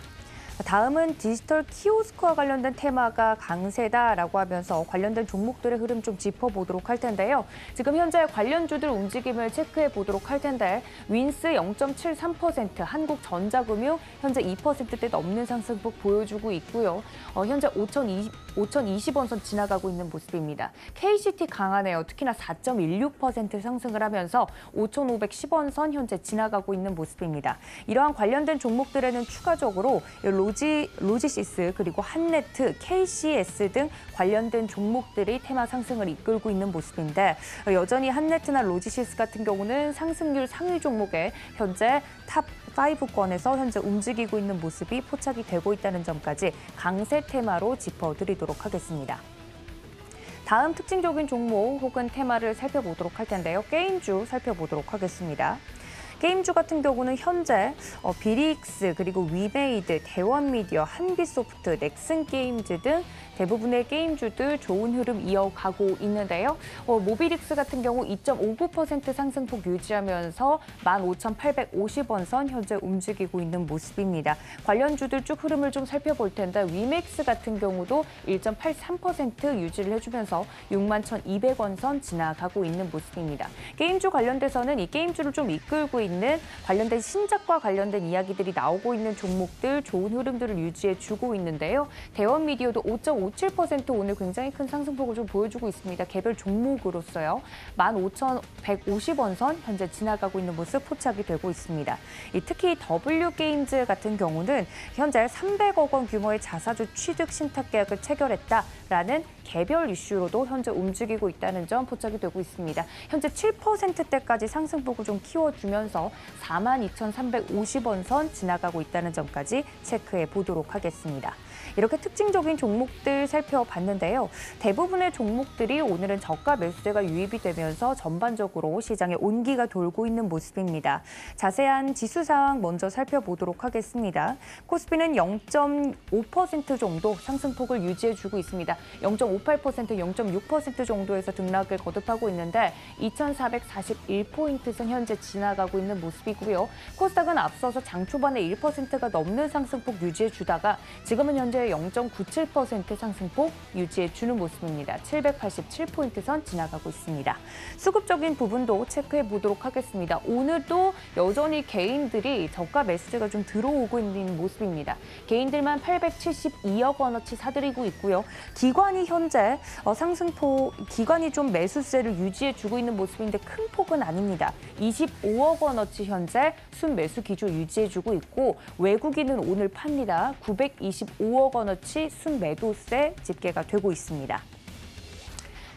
S1: 다음은 디지털 키오스크와 관련된 테마가 강세다라고 하면서 관련된 종목들의 흐름 좀 짚어보도록 할 텐데요. 지금 현재 관련주들 움직임을 체크해 보도록 할 텐데 윈스 0.73%, 한국전자금융 현재 2%대 넘는 상승폭 보여주고 있고요. 현재 5,020원선 지나가고 있는 모습입니다. KCT 강하네요. 특히나 4.16% 상승을 하면서 5,510원선 현재 지나가고 있는 모습입니다. 이러한 관련된 종목들에는 추가적으로 로지시스 그리고 한네트, KCS 등 관련된 종목들이 테마 상승을 이끌고 있는 모습인데 여전히 한네트나 로지시스 같은 경우는 상승률 상위 종목에 현재 탑 5권에서 현재 움직이고 있는 모습이 포착이 되고 있다는 점까지 강세 테마로 짚어드리도록 하겠습니다. 다음 특징적인 종목 혹은 테마를 살펴보도록 할 텐데요. 게임주 살펴보도록 하겠습니다. 게임주 같은 경우는 현재 비릭스 그리고 위메이드, 대원미디어, 한비소프트, 넥슨게임즈 등 대부분의 게임주들 좋은 흐름 이어가고 있는데요. 모비릭스 같은 경우 2.59% 상승폭 유지하면서 15,850원 선 현재 움직이고 있는 모습입니다. 관련주들 쭉 흐름을 좀 살펴볼 텐데 위맥스 같은 경우도 1.83% 유지를 해주면서 61,200원 선 지나가고 있는 모습입니다. 게임주 관련돼서는 이 게임주를 좀 이끌고 있는 관련된 신작과 관련된 이야기들이 나오고 있는 종목들 좋은 흐름들을 유지해주고 있는데요. 대원미디어도 5.57% 오늘 굉장히 큰 상승폭을 좀 보여주고 있습니다. 개별 종목으로서요. 15,150원 선 현재 지나가고 있는 모습 포착이 되고 있습니다. 특히 W게임즈 같은 경우는 현재 300억 원 규모의 자사주 취득 신탁 계약을 체결했다라는 개별 이슈로도 현재 움직이고 있다는 점 포착이 되고 있습니다. 현재 7%대까지 상승폭을 좀 키워주면서 42,350원 선 지나가고 있다는 점까지 체크해 보도록 하겠습니다. 이렇게 특징적인 종목들 살펴봤는데요. 대부분의 종목들이 오늘은 저가 매수세가 유입이 되면서 전반적으로 시장에 온기가 돌고 있는 모습입니다. 자세한 지수 사항 먼저 살펴보도록 하겠습니다. 코스피는 0.5% 정도 상승폭을 유지해주고 있습니다. 0.58%, 0.6% 정도에서 등락을 거듭하고 있는데 2,441포인트선 현재 지나가고 있는 모습이고요. 코스닥은 앞서서 장 초반에 1%가 넘는 상승폭 유지해주다가 지금은 현재 0.97% 상승폭 유지해주는 모습입니다. 787포인트 선 지나가고 있습니다. 수급적인 부분도 체크해 보도록 하겠습니다. 오늘도 여전히 개인들이 저가 매수세가 좀 들어오고 있는 모습입니다. 개인들만 872억 원어치 사들이고 있고요. 기관이 현재 기관이 좀 매수세를 유지해주고 있는 모습인데 큰 폭은 아닙니다. 25억 원어치 현재 순매수 기조 유지해주고 있고 외국인은 오늘 팝니다. 925억 원어치 순매도세 집계가 되고 있습니다.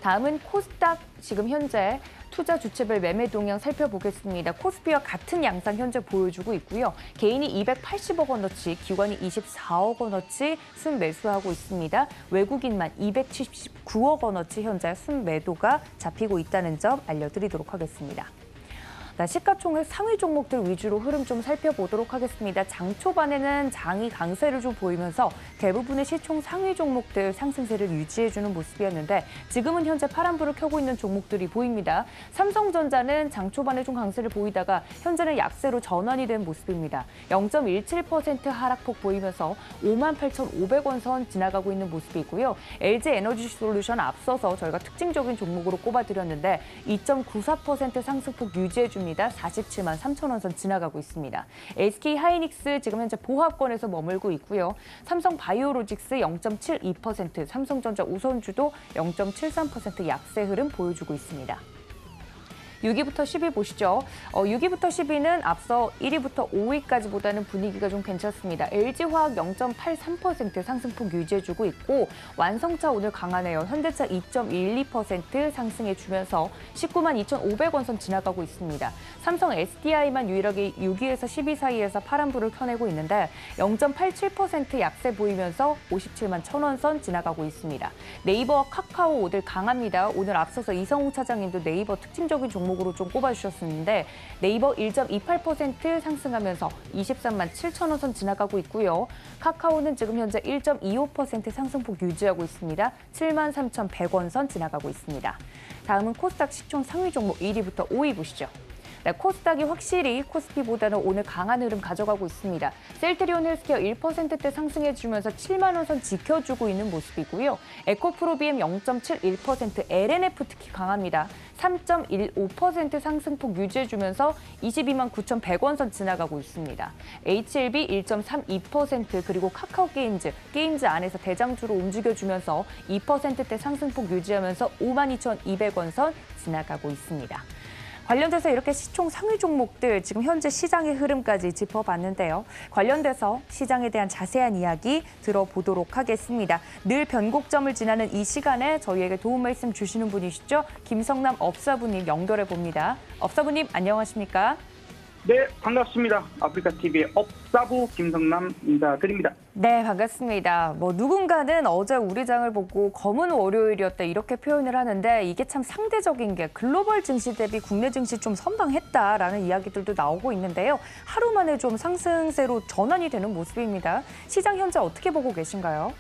S1: 다음은 코스닥 지금 현재 투자 주체별 매매 동향 살펴보겠습니다. 코스피와 같은 양상 현재 보여주고 있고요. 개인이 280억 원어치, 기관이 24억 원어치 순매수하고 있습니다. 외국인만 279억 원어치 현재 순매도가 잡히고 있다는 점 알려드리도록 하겠습니다. 시가총액 상위 종목들 위주로 흐름 좀 살펴보도록 하겠습니다. 장 초반에는 장이 강세를 좀 보이면서 대부분의 시총 상위 종목들 상승세를 유지해주는 모습이었는데 지금은 현재 파란불을 켜고 있는 종목들이 보입니다. 삼성전자는 장 초반에 좀 강세를 보이다가 현재는 약세로 전환이 된 모습입니다. 0.17% 하락폭 보이면서 58,500원 선 지나가고 있는 모습이고요. LG에너지솔루션 앞서서 저희가 특징적인 종목으로 꼽아드렸는데 2.94% 상승폭 유지해줍니다. 47만 3천원 선 지나가고 있습니다. SK하이닉스 지금 현재 보합권에서 머물고 있고요. 삼성바이오로직스 0.72%, 삼성전자 우선주도 0.73% 약세 흐름 보여주고 있습니다. 6위부터 10위 보시죠. 6위부터 10위는 앞서 1위부터 5위까지보다는 분위기가 좀 괜찮습니다. LG화학 0.83% 상승폭 유지해주고 있고 완성차 오늘 강하네요. 현대차 2.12% 상승해주면서 19만 2,500원 선 지나가고 있습니다. 삼성 SDI만 유일하게 6위에서 10위 사이에서 파란불을 켜내고 있는데 0.87% 약세 보이면서 57만 1,000원 선 지나가고 있습니다. 네이버와 카카오 오늘 강합니다. 오늘 앞서서 이성우 차장님도 네이버 특징적인 종목으로 좀 꼽아주셨었는데 네이버 1.28% 상승하면서 23만 7천원 선 지나가고 있고요. 카카오는 지금 현재 1.25% 상승폭 유지하고 있습니다. 7만 3,100원 선 지나가고 있습니다. 다음은 코스닥 시총 상위 종목 1위부터 5위 보시죠. 네, 코스닥이 확실히 코스피보다는 오늘 강한 흐름 가져가고 있습니다. 셀트리온 헬스케어 1%대 상승해주면서 7만 원 선 지켜주고 있는 모습이고요. 에코프로비엠 0.71%, LNF 특히 강합니다. 3.15% 상승폭 유지해주면서 22만 9,100원 선 지나가고 있습니다. HLB 1.32%, 그리고 카카오게임즈, 게임즈 안에서 대장주로 움직여주면서 2%대 상승폭 유지하면서 52,200원 선 지나가고 있습니다. 관련돼서 이렇게 시총 상위 종목들 지금 현재 시장의 흐름까지 짚어봤는데요. 관련돼서 시장에 대한 자세한 이야기 들어보도록 하겠습니다. 늘 변곡점을 지나는 이 시간에 저희에게 도움 말씀 주시는 분이시죠. 김성남 업사부님 연결해 봅니다. 업사부님 안녕하십니까?
S5: 네, 반갑습니다. 아프리카TV의 업사부 김성남 인사드립니다.
S1: 네, 반갑습니다. 누군가는 어제 우리 장을 보고 검은 월요일이었다 이렇게 표현을 하는데 이게 참 상대적인 게 글로벌 증시 대비 국내 증시 좀 선방했다라는 이야기들도 나오고 있는데요. 하루 만에 좀 상승세로 전환이 되는 모습입니다. 시장 현재 어떻게 보고 계신가요?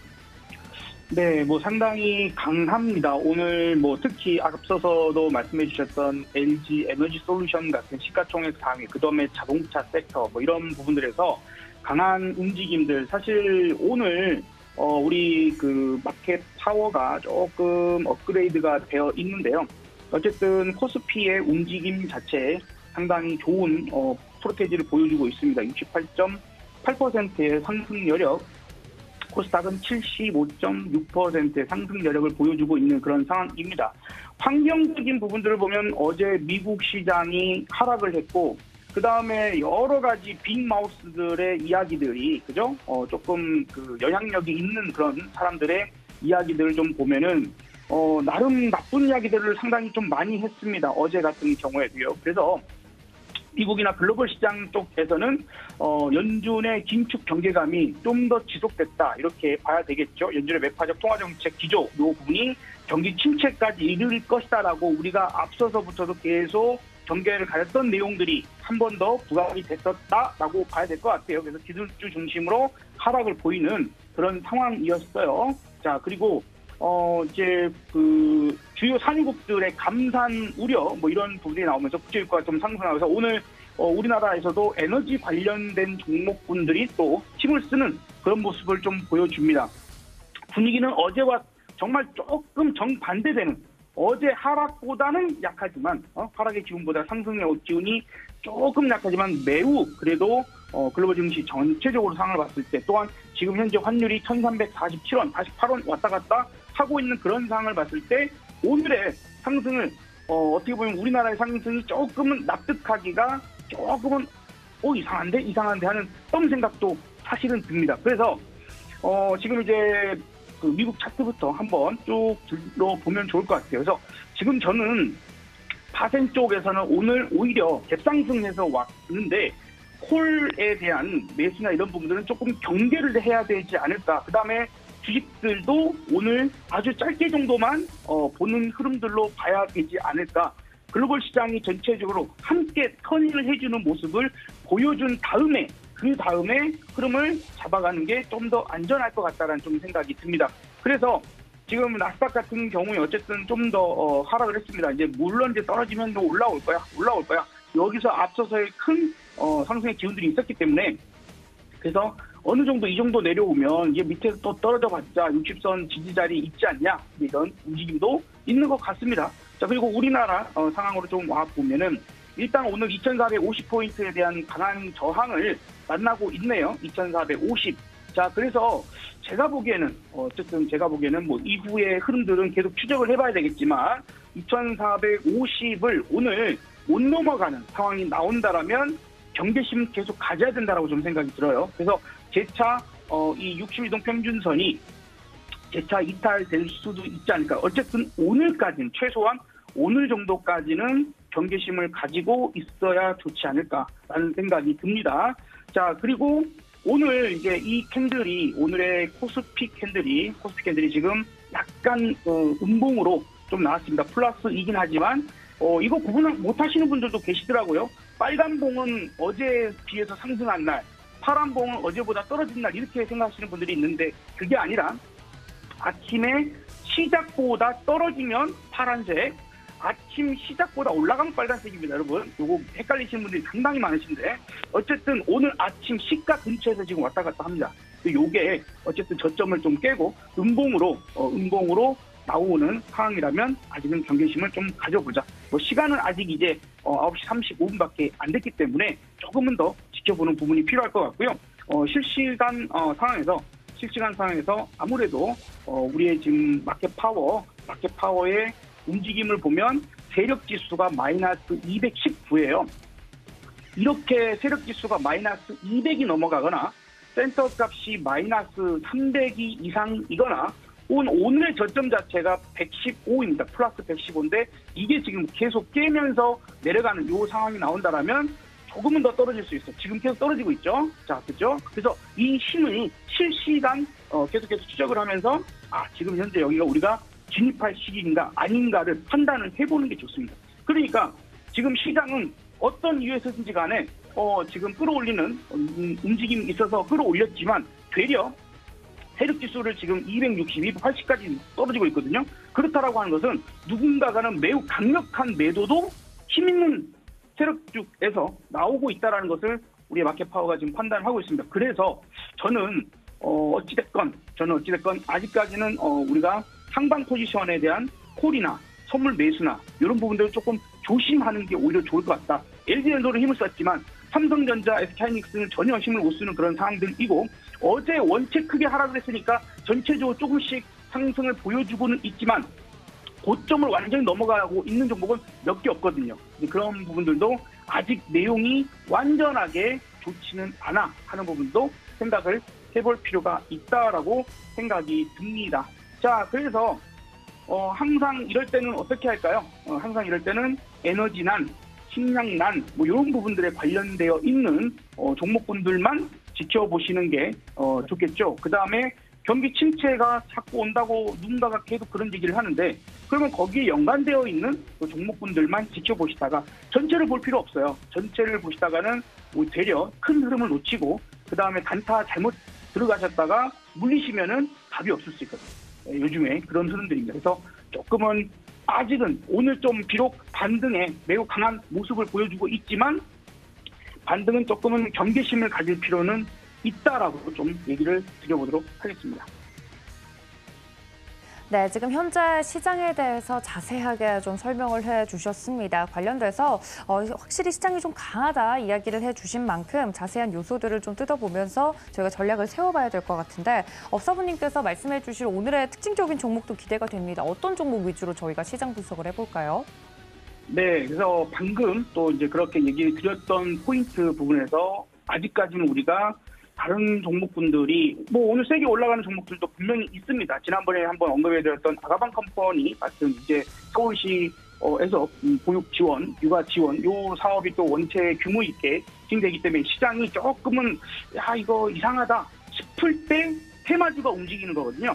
S5: 네, 상당히 강합니다. 오늘 특히 앞서서도 말씀해 주셨던 LG 에너지 솔루션 같은 시가총액 상위, 그다음에 자동차 섹터 이런 부분들에서 강한 움직임들, 사실 오늘 우리 그 마켓 파워가 조금 업그레이드가 되어 있는데요. 어쨌든 코스피의 움직임 자체에 상당히 좋은 프로테이지를 보여주고 있습니다. 68.8%의 상승 여력, 코스닥은 75.6%의 상승 여력을 보여주고 있는 그런 상황입니다. 환경적인 부분들을 보면 어제 미국 시장이 하락을 했고, 그 다음에 여러 가지 빅마우스들의 이야기들이, 그죠? 조금 그 영향력이 있는 그런 사람들의 이야기들을 좀 보면은, 나름 나쁜 이야기들을 상당히 좀 많이 했습니다. 어제 같은 경우에도요. 그래서 미국이나 글로벌 시장 쪽에서는 연준의 긴축 경계감이 좀 더 지속됐다 이렇게 봐야 되겠죠. 연준의 매파적 통화정책 기조 이 부분이 경기 침체까지 이를 것이다라고 우리가 앞서서부터도 계속 경계를 가졌던 내용들이 한 번 더 부각이 됐었다라고 봐야 될 것 같아요. 그래서 기술주 중심으로 하락을 보이는 그런 상황이었어요. 자, 그리고 이제 그 주요 산유국들의 감산 우려 이런 부분이 나오면서 국제유가가 좀 상승하면서 오늘 우리나라에서도 에너지 관련된 종목군들이 또 힘을 쓰는 그런 모습을 좀 보여줍니다. 분위기는 어제와 정말 조금 정반대되는, 어제 하락보다는 약하지만 하락의 기운보다 상승의 기운이 조금 약하지만 매우 그래도 글로벌 증시 전체적으로 상황을 봤을 때, 또한 지금 현재 환율이 1347원, 48원 왔다 갔다 하고 있는 그런 상황을 봤을 때 오늘의 상승을 어떻게 보면 우리나라의 상승이 조금은 납득하기가 조금은 이상한데 하는 그런 생각도 사실은 듭니다. 그래서 지금 이제 그 미국 차트부터 한번 쭉 들어보면 좋을 것 같아요. 그래서 지금 저는 파생 쪽에서는 오늘 오히려 갭상승해서 왔는데 콜에 대한 매수나 이런 부분들은 조금 경계를 해야 되지 않을까. 그다음에 주식들도 오늘 아주 짧게 정도만 보는 흐름들로 봐야 되지 않을까. 글로벌 시장이 전체적으로 함께 턴을 해주는 모습을 보여준 다음에 그 다음에 흐름을 잡아가는 게 좀 더 안전할 것 같다는 좀 생각이 듭니다. 그래서 지금 나스닥 같은 경우에 어쨌든 좀 더 하락을 했습니다. 이제 물론 이제 떨어지면 올라올 거야. 여기서 앞서서의 큰 상승의 기운들이 있었기 때문에, 그래서 어느 정도 이 정도 내려오면 이게 밑에서 또 떨어져봤자 60선 지지 자리 있지 않냐, 이런 움직임도 있는 것 같습니다. 자, 그리고 우리나라 상황으로 좀 와 보면은 일단 오늘 2,450포인트에 대한 강한 저항을 만나고 있네요. 2,450. 자, 그래서 제가 보기에는 이후의 흐름들은 계속 추적을 해봐야 되겠지만 2,450을 오늘 못 넘어가는 상황이 나온다라면 경계심 계속 가져야 된다라고 좀 생각이 들어요. 그래서 재차 이 60일동 평균선이 재차 이탈될 수도 있지 않을까. 어쨌든 오늘까지는, 최소한 오늘 정도까지는 경계심을 가지고 있어야 좋지 않을까라는 생각이 듭니다. 자, 그리고 오늘 이제 이 캔들이, 오늘의 코스피 캔들이 지금 약간 음봉으로 좀 나왔습니다. 플러스이긴 하지만 이거 구분 못 하시는 분들도 계시더라고요. 빨간 봉은 어제에 비해서 상승한 날, 파란 봉은 어제보다 떨어진 날, 이렇게 생각하시는 분들이 있는데 그게 아니라 아침에 시작보다 떨어지면 파란색, 아침 시작보다 올라간 빨간색입니다, 여러분. 요거 헷갈리시는 분들이 상당히 많으신데 어쨌든 오늘 아침 시가 근처에서 지금 왔다 갔다 합니다. 요게 어쨌든 저점을 좀 깨고 음봉으로 나오는 상황이라면 아직은 경계심을 좀 가져보자. 뭐 시간은 아직 이제 9시 35분밖에 안 됐기 때문에 조금은 더 지켜보는 부분이 필요할 것 같고요. 실시간 상황에서 아무래도 우리의 지금 마켓 파워의 움직임을 보면 세력 지수가 마이너스 219예요. 이렇게 세력 지수가 마이너스 200이 넘어가거나 센터 값이 마이너스 300이 이상이거나 오늘의 저점 자체가 115입니다. 플러스 115인데 이게 지금 계속 깨면서 내려가는 이 상황이 나온다라면 조금은 더 떨어질 수 있어요. 지금 계속 떨어지고 있죠. 자, 그렇죠? 그래서 이 힘을 실시간 계속해서 추적을 하면서 지금 현재 여기가 우리가 진입할 시기인가 아닌가를 판단을 해보는 게 좋습니다. 그러니까 지금 시장은 어떤 이유에서든지 간에 지금 끌어올리는 움직임이 있어서 끌어올렸지만 되려 세력지수를 지금 260, 280까지 떨어지고 있거든요. 그렇다라고 하는 것은 누군가가는 매우 강력한 매도도 힘있는 세력주에서 나오고 있다는 것을 우리의 마켓 파워가 지금 판단을 하고 있습니다. 그래서 저는 어찌됐건 아직까지는 우리가 상방 포지션에 대한 콜이나 선물 매수나 이런 부분들을 조금 조심하는 게 오히려 좋을 것 같다. LG엔솔은 힘을 썼지만 삼성전자, SK하이닉스는 전혀 힘을 못 쓰는 그런 상황들이고 어제 원체 크게 하락을 했으니까 전체적으로 조금씩 상승을 보여주고는 있지만 고점을 완전히 넘어가고 있는 종목은 몇 개 없거든요. 그런 부분들도 아직 내용이 완전하게 좋지는 않아 하는 부분도 생각을 해볼 필요가 있다라고 생각이 듭니다. 자, 그래서 항상 이럴 때는 어떻게 할까요? 항상 이럴 때는 에너지난, 식량난 뭐 이런 부분들에 관련되어 있는 종목군들만 지켜보시는 게 좋겠죠. 그 다음에 경기 침체가 자꾸 온다고 누군가가 계속 그런 얘기를 하는데 그러면 거기에 연관되어 있는 그 종목군들만 지켜보시다가 전체를 볼 필요 없어요. 전체를 보시다가는 되려 큰 흐름을 놓치고 그 다음에 단타 잘못 들어가셨다가 물리시면은 답이 없을 수 있거든요. 요즘에 그런 흐름들입니다. 그래서 조금은 아직은 오늘 좀 비록 반등에 매우 강한 모습을 보여주고 있지만 반등은 조금은 경계심을 가질 필요는 있다라고 좀 얘기를 드려보도록 하겠습니다.
S1: 네, 지금 현재 시장에 대해서 자세하게 좀 설명을 해주셨습니다. 관련돼서 확실히 시장이 좀 강하다 이야기를 해주신 만큼 자세한 요소들을 좀 뜯어보면서 저희가 전략을 세워봐야 될 것 같은데 업사부님께서 말씀해 주실 오늘의 특징적인 종목도 기대가 됩니다. 어떤 종목 위주로 저희가 시장 분석을 해볼까요?
S5: 네, 그래서 방금 또 이제 그렇게 얘기 드렸던 포인트 부분에서 아직까지는 우리가 다른 종목군들이 뭐 오늘 세게 올라가는 종목들도 분명히 있습니다. 지난번에 한번 언급해드렸던 아가방 컴퍼니 같은 이제 서울시에서 보육 지원, 육아 지원 요 사업이 또 원체 규모 있게 진행되기 때문에 시장이 조금은 이거 이상하다 싶을 때 테마주가 움직이는 거거든요.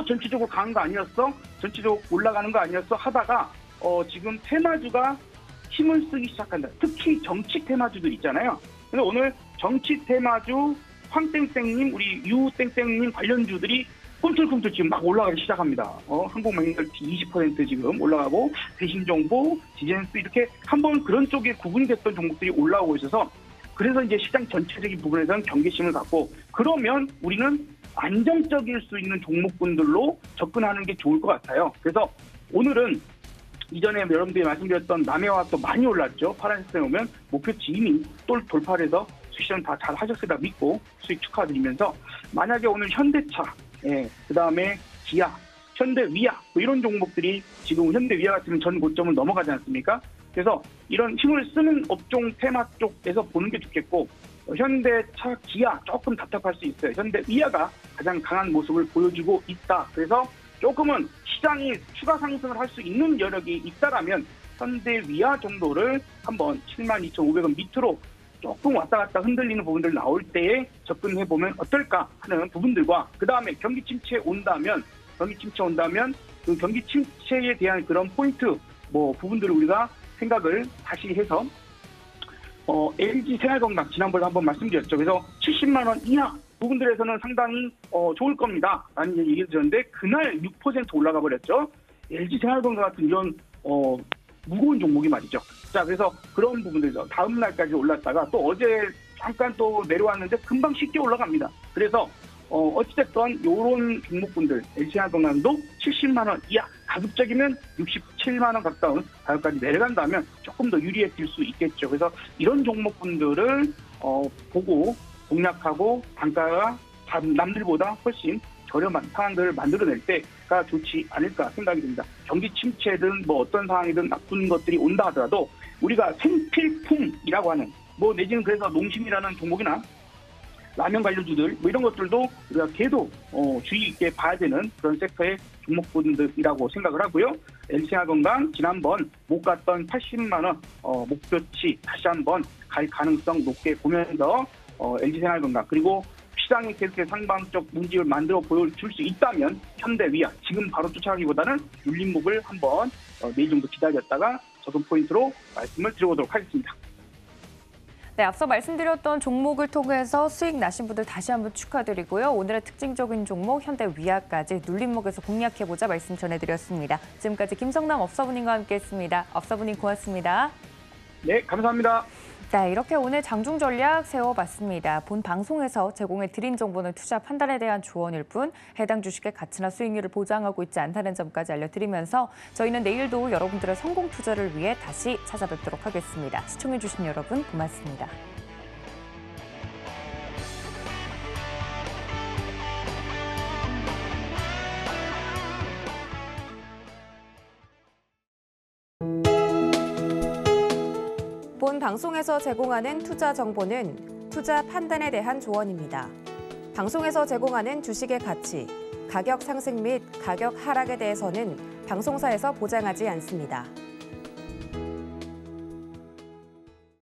S5: 전체적으로 강한 거 아니었어? 전체적으로 올라가는 거 아니었어? 하다가 지금 테마주가 힘을 쓰기 시작한다. 특히 정치 테마주들 있잖아요. 그래서 오늘 정치 테마주 황땡땡님, 우리 유땡땡님 관련주들이 꿈틀꿈틀 지금 막 올라가기 시작합니다. 한국맹설티 20% 지금 올라가고 대신정보, 디젠스 이렇게 한번 그런 쪽에 구분됐던 종목들이 올라오고 있어서 그래서 이제 시장 전체적인 부분에서는 경계심을 갖고 그러면 우리는 안정적일 수 있는 종목군들로 접근하는 게 좋을 것 같아요. 그래서 오늘은 이전에 여러분들이 말씀드렸던 남해와 또 많이 올랐죠. 파란색에 오면 목표치 이미 또 돌파를 해서 수시전 다 잘 하셨으리라 믿고 수익 축하드리면서 만약에 오늘 현대차, 그 다음에 기아, 현대위아 뭐 이런 종목들이 지금 현대위아 같은 전 고점을 넘어가지 않습니까? 그래서 이런 힘을 쓰는 업종 테마 쪽에서 보는 게 좋겠고 현대차, 기아 조금 답답할 수 있어요. 현대위아가 가장 강한 모습을 보여주고 있다. 그래서 조금은 시장이 추가 상승을 할 수 있는 여력이 있다라면 현대위아 정도를 한번 72,500원 밑으로 조금 왔다 갔다 흔들리는 부분들 나올 때에 접근해보면 어떨까 하는 부분들과 그 다음에 경기 침체 온다면 그 경기 침체에 대한 그런 포인트 부분들을 우리가 생각을 다시 해서 LG 생활건강 지난번에 한번 말씀드렸죠. 그래서 70만 원 이하 부분들에서는 상당히 좋을 겁니다 라는 얘기를 드렸는데 그날 6% 올라가 버렸죠. LG 생활건강 같은 이런 무거운 종목이 말이죠. 자, 그래서 그런 부분들에서 다음 날까지 올랐다가 또 어제 잠깐 또 내려왔는데 금방 쉽게 올라갑니다. 그래서 어찌됐든 요런 종목분들 LC화학건강도 70만 원 이하, 가급적이면 67만 원 가까운 가격까지 내려간다면 조금 더 유리해질 수 있겠죠. 그래서 이런 종목분들을 보고 공략하고 단가가 남들보다 훨씬 저렴한 상황들을 만들어낼 때가 좋지 않을까 생각이 듭니다. 경기 침체든 뭐 어떤 상황이든 나쁜 것들이 온다 하더라도 우리가 생필품이라고 하는 내지는 그래서 농심이라는 종목이나 라면 관련주들 이런 것들도 우리가 계속 주의 있게 봐야 되는 그런 섹터의 종목분들이라고 생각을 하고요. LC화건강 지난번 못 갔던 80만 원 목표치 다시 한번 갈 가능성 높게 보면서 LG생활건강 그리고 시장이 계속해서 상방적 문집을 만들어 보여줄 수 있다면 현대위아 지금 바로 쫓아가기보다는 눌림목을 한번 내일 정도 기다렸다가 적은 포인트로 말씀을 드려보도록 하겠습니다.
S1: 네, 앞서 말씀드렸던 종목을 통해서 수익 나신 분들 다시 한번 축하드리고요. 오늘의 특징적인 종목 현대위아까지 눌림목에서 공략해보자 말씀 전해드렸습니다. 지금까지 김성남 업서분님과 함께했습니다. 업서분님 고맙습니다.
S5: 네, 감사합니다.
S1: 네, 이렇게 오늘 장중 전략 세워봤습니다. 본 방송에서 제공해드린 정보는 투자 판단에 대한 조언일 뿐 해당 주식의 가치나 수익률을 보장하고 있지 않다는 점까지 알려드리면서 저희는 내일도 여러분들의 성공 투자를 위해 다시 찾아뵙도록 하겠습니다. 시청해주신 여러분 고맙습니다. 본 방송에서 제공하는 투자 정보는 투자 판단에 대한 조언입니다. 방송에서 제공하는 주식의 가치, 가격 상승 및 가격 하락에 대해서는 방송사에서 보장하지 않습니다.